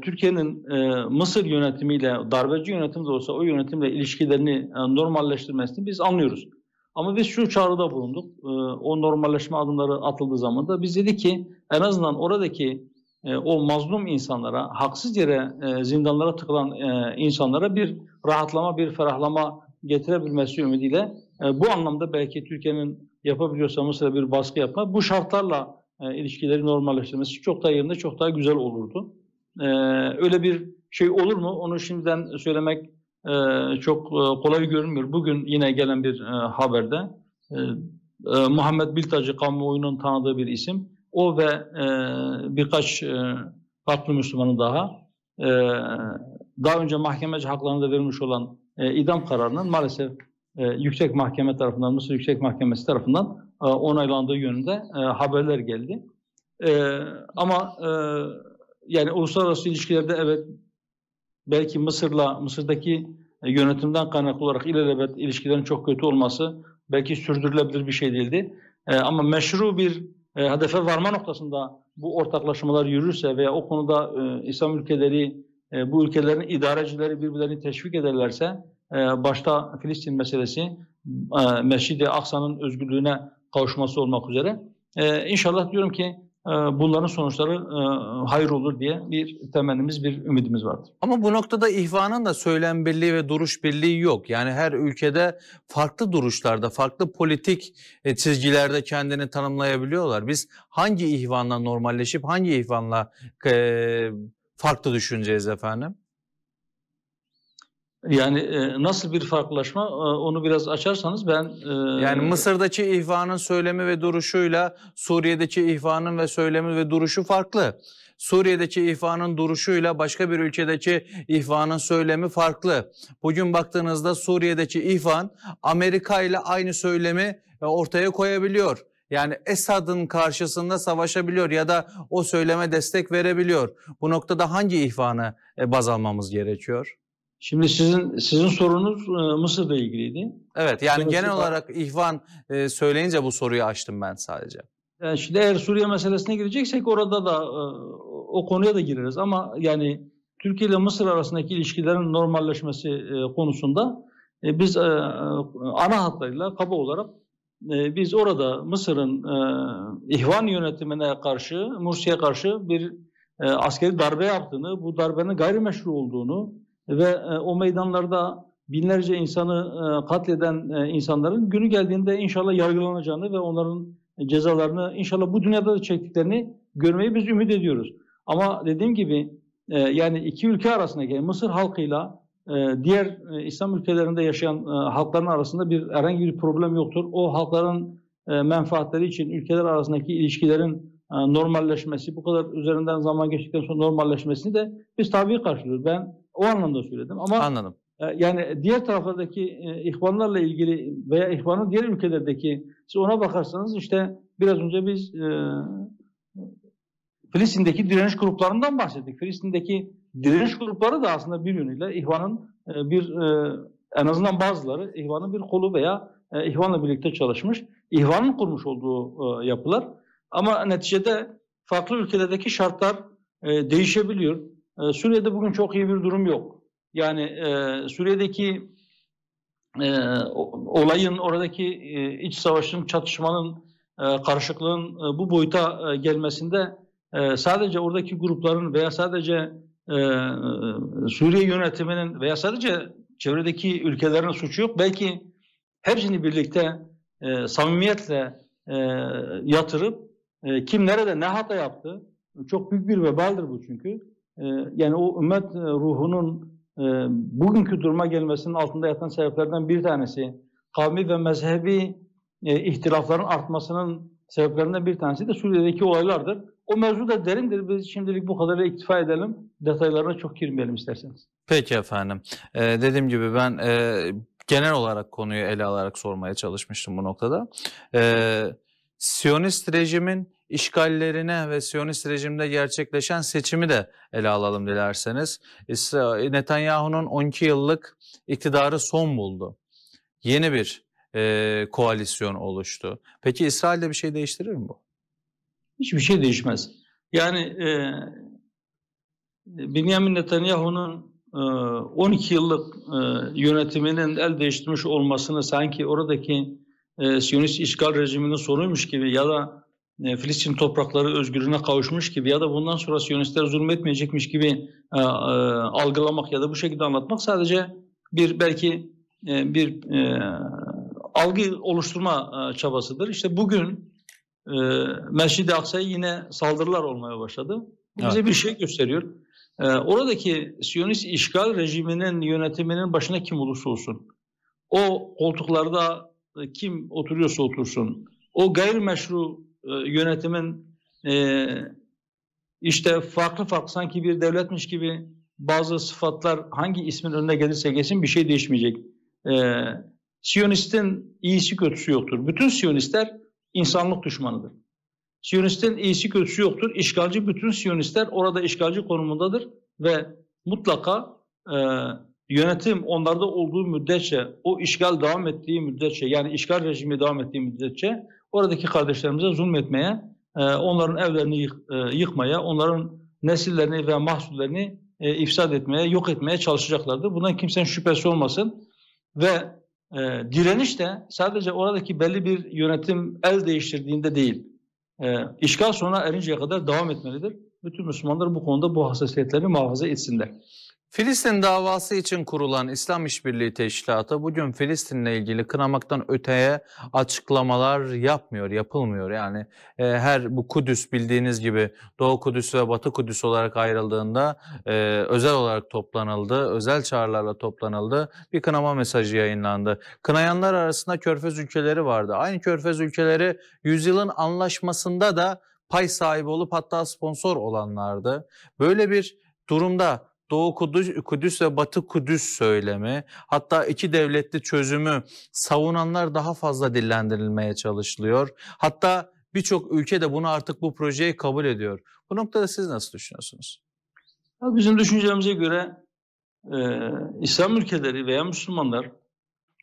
Türkiye'nin Mısır yönetimiyle, darbeci yönetim de olsa o yönetimle ilişkilerini normalleştirmesini biz anlıyoruz. Ama biz şu çağrıda bulunduk. O normalleşme adımları atıldığı zaman da biz dedik ki en azından oradaki o mazlum insanlara, haksız yere zindanlara tıkılan insanlara bir rahatlama, bir ferahlama getirebilmesi ümidiyle bu anlamda belki Türkiye'nin yapabiliyorsa Mısır'a bir baskı yapma, bu şartlarla ilişkileri normalleştirmesi çok daha yerinde, çok daha güzel olurdu. Öyle bir şey olur mu? Onu şimdiden söylemek çok kolay görünmüyor. Bugün yine gelen bir haberde Muhammed Biltacı kamuoyunun tanıdığı bir isim. O ve birkaç farklı Müslümanın daha önce mahkemeci haklarında verilmiş olan idam kararının maalesef Yüksek Mahkeme tarafından, Mısır Yüksek Mahkemesi tarafından onaylandığı yönünde haberler geldi. Ama yani uluslararası ilişkilerde evet belki Mısır'daki yönetimden kaynaklı olarak ilelebet ilişkilerin çok kötü olması belki sürdürülebilir bir şey değildi. Ama meşru bir hedefe varma noktasında bu ortaklaşmalar yürürse veya o konuda İslam ülkeleri, bu ülkelerin idarecileri birbirlerini teşvik ederlerse, başta Filistin meselesi, Mescid-i Aksa'nın özgürlüğüne kavuşması olmak üzere, İnşallah diyorum ki bunların sonuçları hayır olur diye bir temennimiz, bir ümidimiz vardır. Ama bu noktada İhvan'ın da söylem birliği ve duruş birliği yok. Yani her ülkede farklı duruşlarda, farklı politik çizgilerde kendini tanımlayabiliyorlar. Biz hangi İhvan'la normalleşip hangi İhvan'la farklı düşüneceğiz efendim? Yani nasıl bir farklılaşma onu biraz açarsanız ben... Yani Mısır'daki İhvan'ın söylemi ve duruşuyla Suriye'deki İhvan'ın ve söylemi ve duruşu farklı. Suriye'deki İhvan'ın duruşuyla başka bir ülkedeki İhvan'ın söylemi farklı. Bugün baktığınızda Suriye'deki İhvan Amerika ile aynı söylemi ortaya koyabiliyor. Yani Esad'ın karşısında savaşabiliyor ya da o söyleme destek verebiliyor. Bu noktada hangi İhvan'ı baz almamız gerekiyor? Şimdi sizin sorunuz Mısır'la ilgiliydi. Evet, yani genel olarak İhvan söyleyince bu soruyu açtım ben sadece. Yani şimdi eğer Suriye meselesine gireceksek orada da o konuya da gireriz. Ama yani Türkiye ile Mısır arasındaki ilişkilerin normalleşmesi konusunda biz ana hatlarıyla kaba olarak biz orada Mısır'ın İhvan yönetimine karşı, Mursi'ye karşı bir askeri darbe yaptığını, bu darbenin gayrimeşru olduğunu ve o meydanlarda binlerce insanı katleden insanların günü geldiğinde inşallah yargılanacağını ve onların cezalarını inşallah bu dünyada da çektiklerini görmeyi biz ümit ediyoruz. Ama dediğim gibi yani iki ülke arasındaki Mısır halkıyla diğer İslam ülkelerinde yaşayan halkların arasında herhangi bir problem yoktur. O halkların menfaatleri için ülkeler arasındaki ilişkilerin normalleşmesi, bu kadar üzerinden zaman geçtikten sonra normalleşmesini de biz tabii karşılıyoruz. Ben o anlamda söyledim ama anladım. Yani diğer taraflardaki ihvanlarla ilgili veya ihvanın diğer ülkelerdeki, siz ona bakarsanız işte biraz önce biz Filistin'deki direniş gruplarından bahsettik. Filistin'deki direniş grupları da aslında bir yönüyle ihvanın en azından bazıları İhvan'ın bir kolu veya İhvan'la birlikte çalışmış. İhvan'ın kurmuş olduğu yapılar. Ama neticede farklı ülkelerdeki şartlar değişebiliyor. Suriye'de bugün çok iyi bir durum yok. Yani Suriye'deki olayın, oradaki iç savaşın, çatışmanın, karışıklığın bu boyuta gelmesinde sadece oradaki grupların veya sadece Suriye yönetiminin veya sadece çevredeki ülkelerin suçu yok. Belki hepsini birlikte samimiyetle yatırıp kim nerede ne hata yaptı, çok büyük bir vebaldir bu çünkü. Yani o ümmet ruhunun bugünkü duruma gelmesinin altında yatan sebeplerden bir tanesi, kavmi ve mezhebi ihtilafların artmasının sebeplerinden bir tanesi de Suriye'deki olaylardır. O mevzu da derindir. Biz şimdilik bu kadarıyla iktifa edelim. Detaylarına çok girmeyelim isterseniz. Peki efendim. Dediğim gibi ben genel olarak konuyu ele alarak sormaya çalışmıştım bu noktada. Siyonist rejimin işgallerine ve Siyonist rejimde gerçekleşen seçimi de ele alalım dilerseniz. Netanyahu'nun 12 yıllık iktidarı son buldu. Yeni bir koalisyon oluştu. Peki İsrail'de bir şey değiştirir mi bu? Hiçbir şey değişmez. Yani Benjamin Netanyahu'nun 12 yıllık yönetiminin el değiştirmiş olmasını sanki oradaki Siyonist işgal rejiminin sonuymuş gibi ya da Filistin toprakları özgürlüğüne kavuşmuş gibi ya da bundan sonra Siyonistler zulmetmeyecekmiş gibi algılamak ya da bu şekilde anlatmak sadece belki bir algı oluşturma çabasıdır. İşte bugün Mescid-i Aksa'ya yine saldırılar olmaya başladı. Bu bize bir şey gösteriyor. Oradaki Siyonist işgal rejiminin yönetiminin başına kim olursa olsun, o koltuklarda kim oturuyorsa otursun, o gayrimeşru yönetimin işte farklı sanki bir devletmiş gibi bazı sıfatlar hangi ismin önüne gelirse gelsin bir şey değişmeyecek. Siyonist'in iyisi kötüsü yoktur. Bütün Siyonistler insanlık düşmanıdır. Siyonist'in iyisi kötüsü yoktur. İşgalci bütün Siyonistler orada işgalci konumundadır ve mutlaka yönetim onlarda olduğu müddetçe, o işgal devam ettiği müddetçe, yani işgal rejimi devam ettiği müddetçe oradaki kardeşlerimize zulmetmeye, onların evlerini yıkmaya, onların nesillerini ve mahsullerini ifsad etmeye, yok etmeye çalışacaklardır. Bundan kimsenin şüphesi olmasın. Ve direniş de sadece oradaki belli bir yönetim el değiştirdiğinde değil, işgal sona erinceye kadar devam etmelidir. Bütün Müslümanlar bu konuda bu hassasiyetlerini muhafaza etsinler. Filistin davası için kurulan İslam İşbirliği Teşkilatı bugün Filistin'le ilgili kınamaktan öteye açıklamalar yapılmıyor. Yani bu Kudüs bildiğiniz gibi Doğu Kudüs ve Batı Kudüs olarak ayrıldığında özel olarak toplanıldı, özel çağrılarla toplanıldı, bir kınama mesajı yayınlandı. Kınayanlar arasında Körfez ülkeleri vardı. Aynı Körfez ülkeleri yüzyılın anlaşmasında da pay sahibi olup hatta sponsor olanlardı. Böyle bir durumda Doğu Kudüs ve Batı Kudüs söylemi, hatta iki devletli çözümü savunanlar daha fazla dillendirilmeye çalışılıyor. Hatta birçok ülke de bunu artık bu projeyi kabul ediyor. Bu noktada siz nasıl düşünüyorsunuz? Bizim düşüncemize göre İslam ülkeleri veya Müslümanlar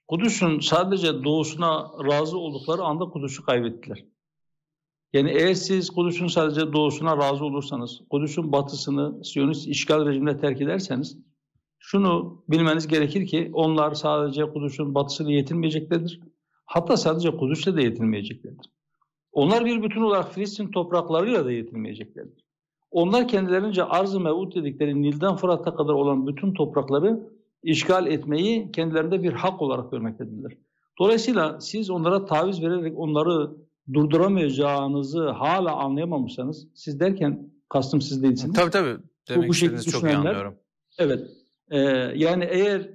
Kudüs'ün sadece doğusuna razı oldukları anda Kudüs'ü kaybettiler. Yani eğer siz Kudüs'ün sadece doğusuna razı olursanız, Kudüs'ün batısını Siyonist işgal rejimine terk ederseniz, şunu bilmeniz gerekir ki onlar sadece Kudüs'ün batısıyla yetinmeyeceklerdir. Hatta sadece Kudüs'le de yetinmeyeceklerdir. Onlar bir bütün olarak Filistin topraklarıyla da yetinmeyeceklerdir. Onlar kendilerince arz-ı mevut dedikleri Nil'den Fırat'a kadar olan bütün toprakları işgal etmeyi kendilerinde bir hak olarak görmektedirler. Dolayısıyla siz onlara taviz vererek onları durduramayacağınızı hala anlayamamışsanız, siz derken kastım siz değilsiniz. Tabii. Demek istediğinizi çok iyi anlıyorum. Evet. Yani eğer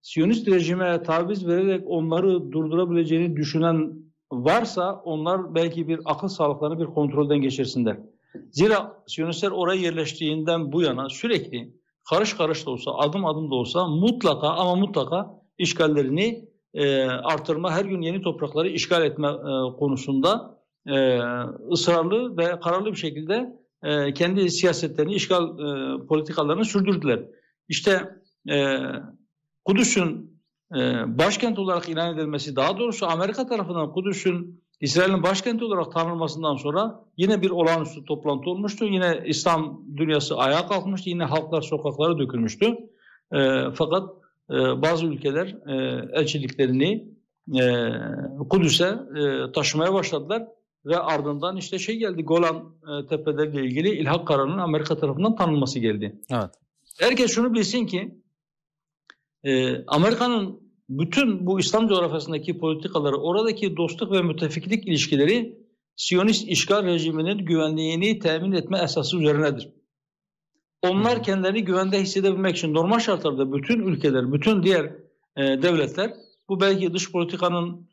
Siyonist rejime taviz vererek onları durdurabileceğini düşünen varsa onlar belki bir akıl sağlıklarını bir kontrolden geçirsinler. Zira Siyonistler oraya yerleştiğinden bu yana sürekli karış karış da olsa, adım adım da olsa mutlaka işgallerini artırma, her gün yeni toprakları işgal etme konusunda ısrarlı ve kararlı bir şekilde kendi siyasetlerini, işgal politikalarını sürdürdüler. İşte Kudüs'ün başkent olarak ilan edilmesi, daha doğrusu Amerika tarafından Kudüs'ün İsrail'in başkenti olarak tanınmasından sonra yine bir olağanüstü toplantı olmuştu. Yine İslam dünyası ayağa kalkmıştı. Yine halklar sokaklara dökülmüştü. Fakat bazı ülkeler elçiliklerini Kudüs'e taşımaya başladılar. Ve ardından işte geldi, Golan tepeleriyle ilgili ilhak kararının Amerika tarafından tanınması geldi. Evet. Herkes şunu bilsin ki Amerika'nın bütün bu İslam coğrafyasındaki politikaları, oradaki dostluk ve müttefiklik ilişkileri Siyonist işgal rejiminin güvenliğini temin etme esası üzerinedir. Onlar kendilerini güvende hissedebilmek için normal şartlarda bütün ülkeler, bütün diğer devletler, bu belki dış politikanın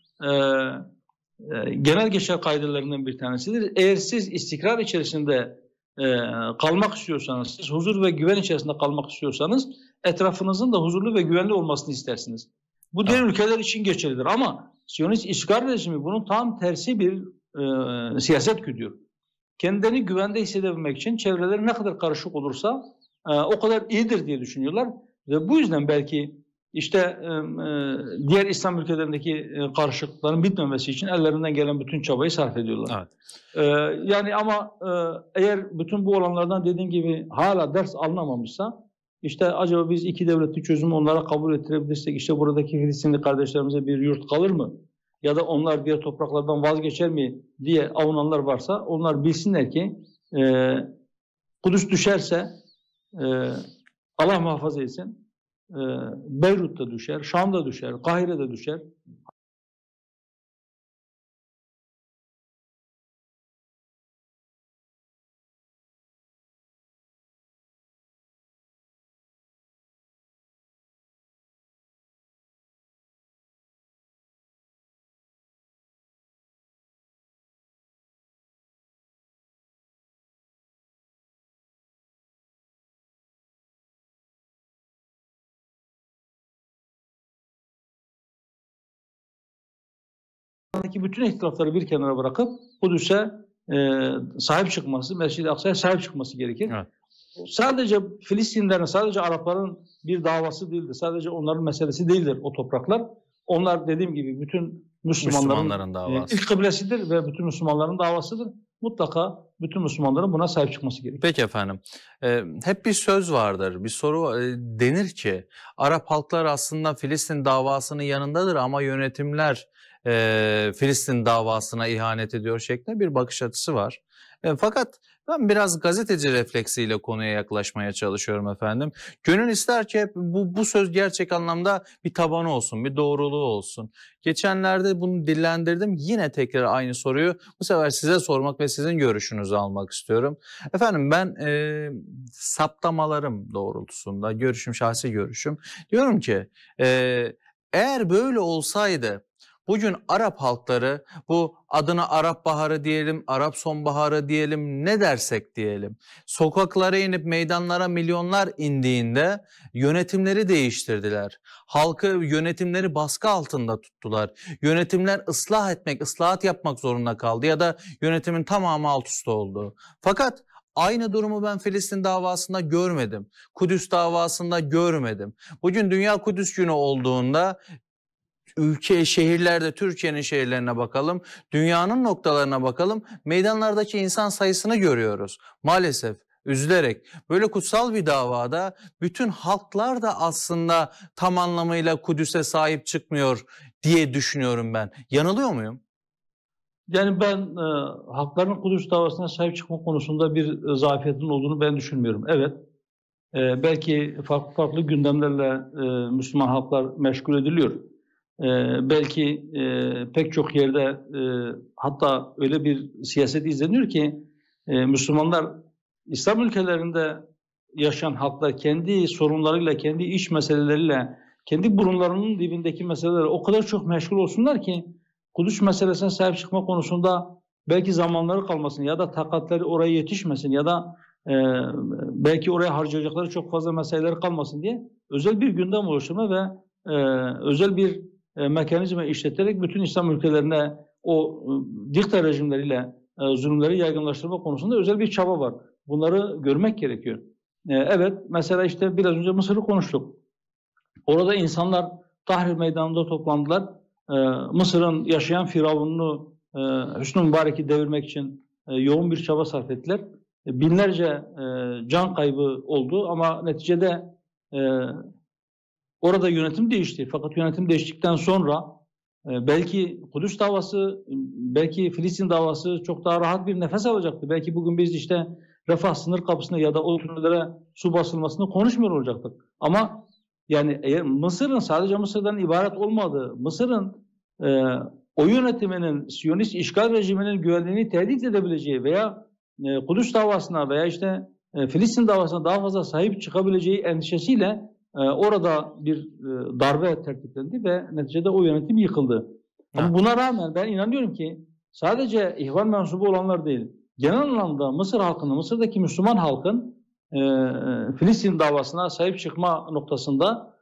genel geçer kaidelerinden bir tanesidir. Eğer siz istikrar içerisinde kalmak istiyorsanız, siz huzur ve güven içerisinde kalmak istiyorsanız etrafınızın da huzurlu ve güvenli olmasını istersiniz. Bu diğer ülkeler için geçerlidir ama Siyonist işgal rejimi bunun tam tersi bir siyaset güdüyor. Kendini güvende hissedebilmek için çevreleri ne kadar karışık olursa o kadar iyidir diye düşünüyorlar. Ve bu yüzden belki işte diğer İslam ülkelerindeki karışıklıkların bitmemesi için ellerinden gelen bütün çabayı sarf ediyorlar. Evet. Yani ama eğer bütün bu olanlardan dediğim gibi hala ders alınamamışsa, işte acaba biz iki devletli çözümü onlara kabul ettirebilirsek, işte buradaki Filistinli kardeşlerimize bir yurt kalır mı? Ya da onlar diğer topraklardan vazgeçer mi diye avunanlar varsa, onlar bilsinler ki Kudüs düşerse Allah muhafaza etsin, Beyrut'ta düşer, Şam'da düşer, Kahire'de düşer. Bütün ihtilafları bir kenara bırakıp Kudüs'e sahip çıkması, Mescid-i Aksa'ya sahip çıkması gerekir. Evet. Sadece Filistinlerin, sadece Arapların bir davası değildir. Sadece onların meselesi değildir o topraklar. Onlar dediğim gibi bütün Müslümanların davası. İlk kıblesidir ve bütün Müslümanların davasıdır. Mutlaka bütün Müslümanların buna sahip çıkması gerekir. Peki efendim. Hep bir söz vardır, bir soru denir ki Arap halklar aslında Filistin davasının yanındadır ama yönetimler Filistin davasına ihanet ediyor şeklinde bir bakış açısı var. Fakat ben biraz gazeteci refleksiyle konuya yaklaşmaya çalışıyorum efendim. Gönül ister ki hep bu söz gerçek anlamda bir tabanı olsun, bir doğruluğu olsun. Geçenlerde bunu dillendirdim. Yine tekrar aynı soruyu bu sefer size sormak ve sizin görüşünüzü almak istiyorum. Efendim ben saptamalarım doğrultusunda, şahsi görüşüm. Diyorum ki eğer böyle olsaydı, bugün Arap halkları, bu adına Arap Baharı diyelim, Arap Sonbaharı diyelim, ne dersek diyelim, sokaklara inip meydanlara milyonlar indiğinde yönetimleri değiştirdiler. Halkı, yönetimleri baskı altında tuttular. Yönetimler ıslahat yapmak zorunda kaldı ya da yönetimin tamamı alt üst oldu. Fakat aynı durumu ben Filistin davasında görmedim. Kudüs davasında görmedim. Bugün Dünya Kudüs Günü olduğunda şehirlerde, Türkiye'nin şehirlerine bakalım, dünyanın noktalarına bakalım, meydanlardaki insan sayısını görüyoruz. Maalesef, üzülerek böyle kutsal bir davada bütün halklar da aslında tam anlamıyla Kudüs'e sahip çıkmıyor diye düşünüyorum ben. Yanılıyor muyum? Yani ben halkların Kudüs davasına sahip çıkma konusunda bir zafiyetin olduğunu ben düşünmüyorum. Evet, belki farklı gündemlerle Müslüman halklar meşgul ediliyor. Belki pek çok yerde hatta öyle bir siyaset izleniyor ki Müslümanlar, İslam ülkelerinde yaşayan halklar kendi sorunlarıyla, kendi iç meseleleriyle, kendi burunlarının dibindeki meselelerle o kadar çok meşgul olsunlar ki Kudüs meselesine sahip çıkma konusunda belki zamanları kalmasın ya da takatları oraya yetişmesin ya da belki oraya harcayacakları çok fazla meseleleri kalmasın diye özel bir gündem oluşturma ve özel bir mekanizma işleterek bütün İslam ülkelerine o dikta rejimleriyle zulümleri yaygınlaştırma konusunda özel bir çaba var. Bunları görmek gerekiyor. Evet, mesela işte biraz önce Mısır'ı konuştuk. Orada insanlar Tahrir Meydanı'nda toplandılar. Mısır'ın yaşayan firavununu Hüsnü Mübarek'i devirmek için yoğun bir çaba sarf ettiler. Binlerce can kaybı oldu ama neticede orada yönetim değişti. Fakat yönetim değiştikten sonra belki Kudüs davası, belki Filistin davası çok daha rahat bir nefes alacaktı. Belki bugün biz işte Refah sınır kapısını ya da o tünellere su basılmasını konuşmuyor olacaktık. Ama yani eğer Mısır'ın sadece Mısır'dan ibaret olmadığı, Mısır'ın o yönetiminin, Siyonist işgal rejiminin güvenliğini tehdit edebileceği veya Kudüs davasına veya işte Filistin davasına daha fazla sahip çıkabileceği endişesiyle orada bir darbe tertiplendi ve neticede o yönetim yıkıldı. Ama buna rağmen ben inanıyorum ki sadece ihvan mensubu olanlar değil, genel anlamda Mısır halkının, Mısır'daki Müslüman halkın Filistin davasına sahip çıkma noktasında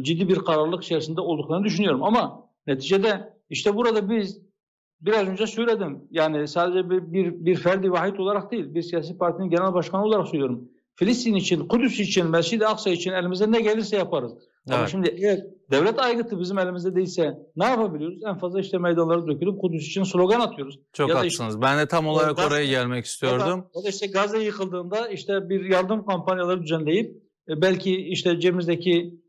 ciddi bir kararlılık içerisinde olduklarını düşünüyorum. Ama neticede işte burada biz biraz önce söyledim. Yani sadece bir ferdi vahit olarak değil, bir siyasi partinin genel başkanı olarak söylüyorum. Filistin için, Kudüs için, Mescid-i Aksa için elimizde ne gelirse yaparız. Evet. Ama şimdi eğer devlet aygıtı bizim elimizde değilse ne yapabiliyoruz? En fazla işte meydanlara dökülüp Kudüs için slogan atıyoruz. Çok haklısınız. Işte, ben de tam olarak oraya gelmek istiyordum. O da işte Gazze yıkıldığında işte bir yardım kampanyaları düzenleyip belki işte cebimizdeki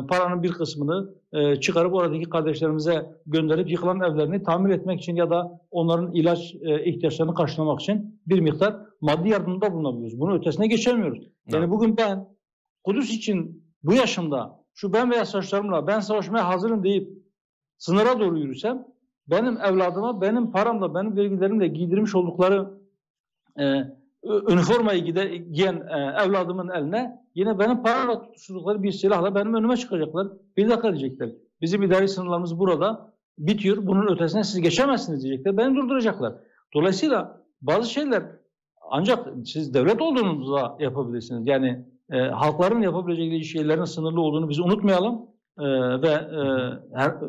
paranın bir kısmını çıkarıp oradaki kardeşlerimize gönderip yıkılan evlerini tamir etmek için ya da onların ilaç ihtiyaçlarını karşılamak için bir miktar maddi yardımda bulunabiliyoruz. Bunun ötesine geçemiyoruz. Yani bugün ben Kudüs için bu yaşımda şu ben veya saçlarımla ben savaşmaya hazırım deyip sınıra doğru yürüsem benim evladıma benim paramla benim vergilerimle giydirmiş oldukları üniformayı giyen evladımın eline yine benim paramla tutuşturdukları bir silahla benim önüme çıkacaklar. Bir dakika diyecekler. Bizim idari sınırlarımız burada bitiyor. Bunun ötesine siz geçemezsiniz diyecekler. Beni durduracaklar. Dolayısıyla bazı şeyler ancak siz devlet olduğunuzda yapabilirsiniz. Yani halkların yapabileceği şeylerin sınırlı olduğunu biz unutmayalım. Ve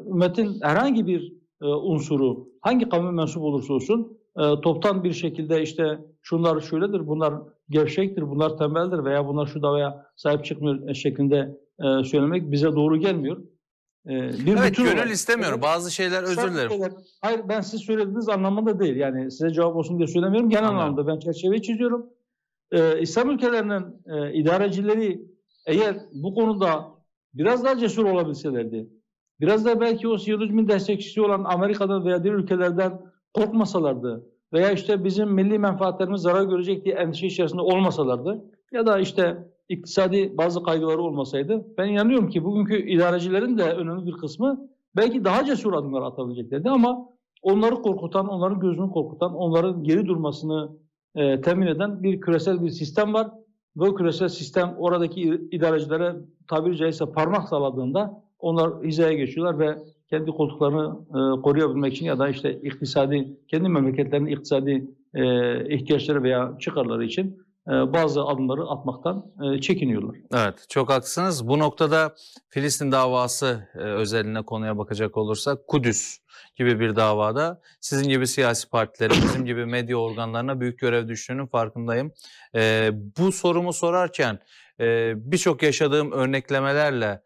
ümmetin herhangi bir unsuru hangi kavme mensup olursa olsun toptan bir şekilde işte şunlar şöyledir, bunlar gevşektir, bunlar tembeldir veya bunlar şu davaya sahip çıkmıyor şeklinde söylemek bize doğru gelmiyor. Evet, gönül istemiyor. Bazı şeyler, özür dilerim. Hayır, ben siz söylediğiniz anlamında değil. Yani size cevap olsun diye söylemiyorum. Genel anlamda ben çerçeveyi çiziyorum. İslam ülkelerinin idarecileri eğer bu konuda biraz daha cesur olabilselerdi, biraz da belki o Siyonizmin destekçisi olan Amerika'dan veya diğer ülkelerden korkmasalardı veya işte bizim milli menfaatlerimiz zarar görecek diye endişe içerisinde olmasalardı ya da işte iktisadi bazı kaygıları olmasaydı ben inanıyorum ki bugünkü idarecilerin de önemli bir kısmı belki daha cesur adımlar atabileceklerdi ama onları korkutan, onların gözünü korkutan, onların geri durmasını temin eden bir küresel bir sistem var. Bu küresel sistem oradaki idarecilere tabiri caizse parmak sağladığında onlar hizaya geçiyorlar ve kendi koltuklarını koruyabilmek için ya da işte iktisadi, kendi memleketlerinin iktisadi ihtiyaçları veya çıkarları için bazı adımları atmaktan çekiniyorlar. Evet, çok haklısınız. Bu noktada Filistin davası özeline konuya bakacak olursak Kudüs gibi bir davada sizin gibi siyasi partilerin, bizim gibi medya organlarına büyük görev düştüğünün farkındayım. Bu sorumu sorarken birçok yaşadığım örneklemelerle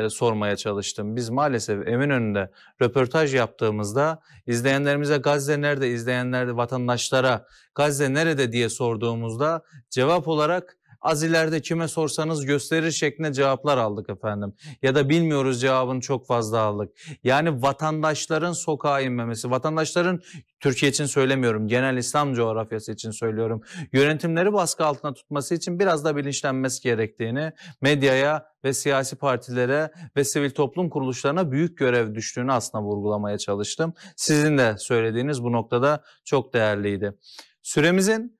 sormaya çalıştım. Biz maalesef Eminönü'nde röportaj yaptığımızda izleyenlerimize Gazze nerede, izleyenler vatandaşlara Gazze nerede diye sorduğumuzda cevap olarak az ileride kime sorsanız gösterir şeklinde cevaplar aldık efendim. Ya da bilmiyoruz cevabını çok fazla aldık. Yani vatandaşların sokağa inmemesi, vatandaşların, Türkiye için söylemiyorum, genel İslam coğrafyası için söylüyorum, yönetimleri baskı altına tutması için biraz da bilinçlenmesi gerektiğini, medyaya ve siyasi partilere ve sivil toplum kuruluşlarına büyük görev düştüğünü aslında vurgulamaya çalıştım. Sizin de söylediğiniz bu noktada çok değerliydi. Süremizin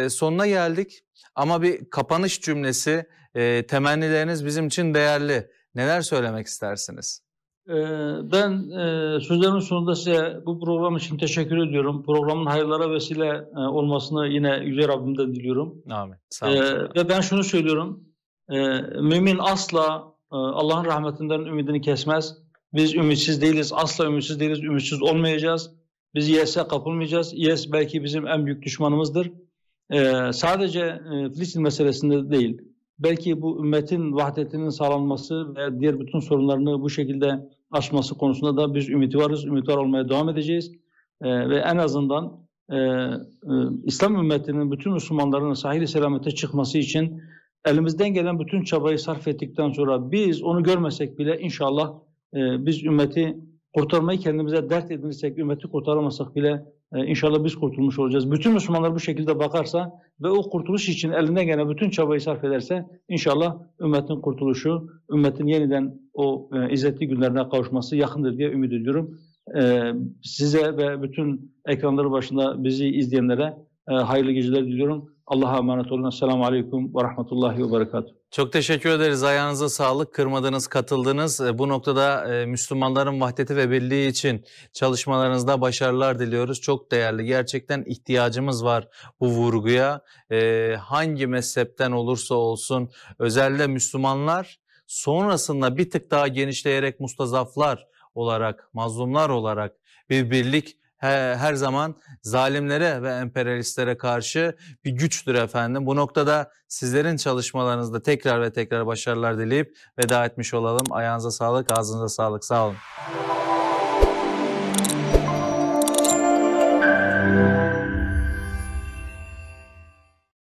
sonuna geldik. Ama bir kapanış cümlesi, temennileriniz bizim için değerli. Neler söylemek istersiniz? Ben sözlerimin sonunda size bu program için teşekkür ediyorum. Programın hayırlara vesile olmasını yine Yüce Rabbimden diliyorum. Amin. Sağ olun. Ve ben şunu söylüyorum. Mümin asla Allah'ın rahmetinden ümidini kesmez. Biz ümitsiz değiliz, asla ümitsiz değiliz, ümitsiz olmayacağız. Biz yes'e kapılmayacağız. Yes belki bizim en büyük düşmanımızdır. Sadece Filistin meselesinde değil, belki bu ümmetin vahdetinin sağlanması ve diğer bütün sorunlarını bu şekilde aşması konusunda da biz ümit varız, ümit var olmaya devam edeceğiz. Ve en azından İslam ümmetinin, bütün Müslümanların sahil-i selamete çıkması için elimizden gelen bütün çabayı sarf ettikten sonra biz onu görmesek bile inşallah biz ümmeti kurtarmayı kendimize dert edinirsek, ümmeti kurtaramazsak bile inşallah biz kurtulmuş olacağız. Bütün Müslümanlar bu şekilde bakarsa ve o kurtuluş için elinden gelen bütün çabayı sarf ederse inşallah ümmetin kurtuluşu, ümmetin yeniden o izzetli günlerine kavuşması yakındır diye ümit ediyorum. Size ve bütün ekranları başında bizi izleyenlere hayırlı geceler diliyorum. Allah'a emanet olun. Esselamu Aleyküm ve Rahmetullahi ve Berekatuhu. Çok teşekkür ederiz. Ayağınıza sağlık. Kırmadınız, katıldınız. Bu noktada Müslümanların vahdeti ve birliği için çalışmalarınızda başarılar diliyoruz. Çok değerli. Gerçekten ihtiyacımız var bu vurguya. Hangi mezhepten olursa olsun, özellikle Müslümanlar sonrasında bir tık daha genişleyerek mustazaflar olarak, mazlumlar olarak bir birlik her zaman zalimlere ve emperyalistlere karşı bir güçtür efendim. Bu noktada sizlerin çalışmalarınızda tekrar ve tekrar başarılar dileyip veda etmiş olalım. Ayağınıza sağlık, ağzınıza sağlık. Sağ olun.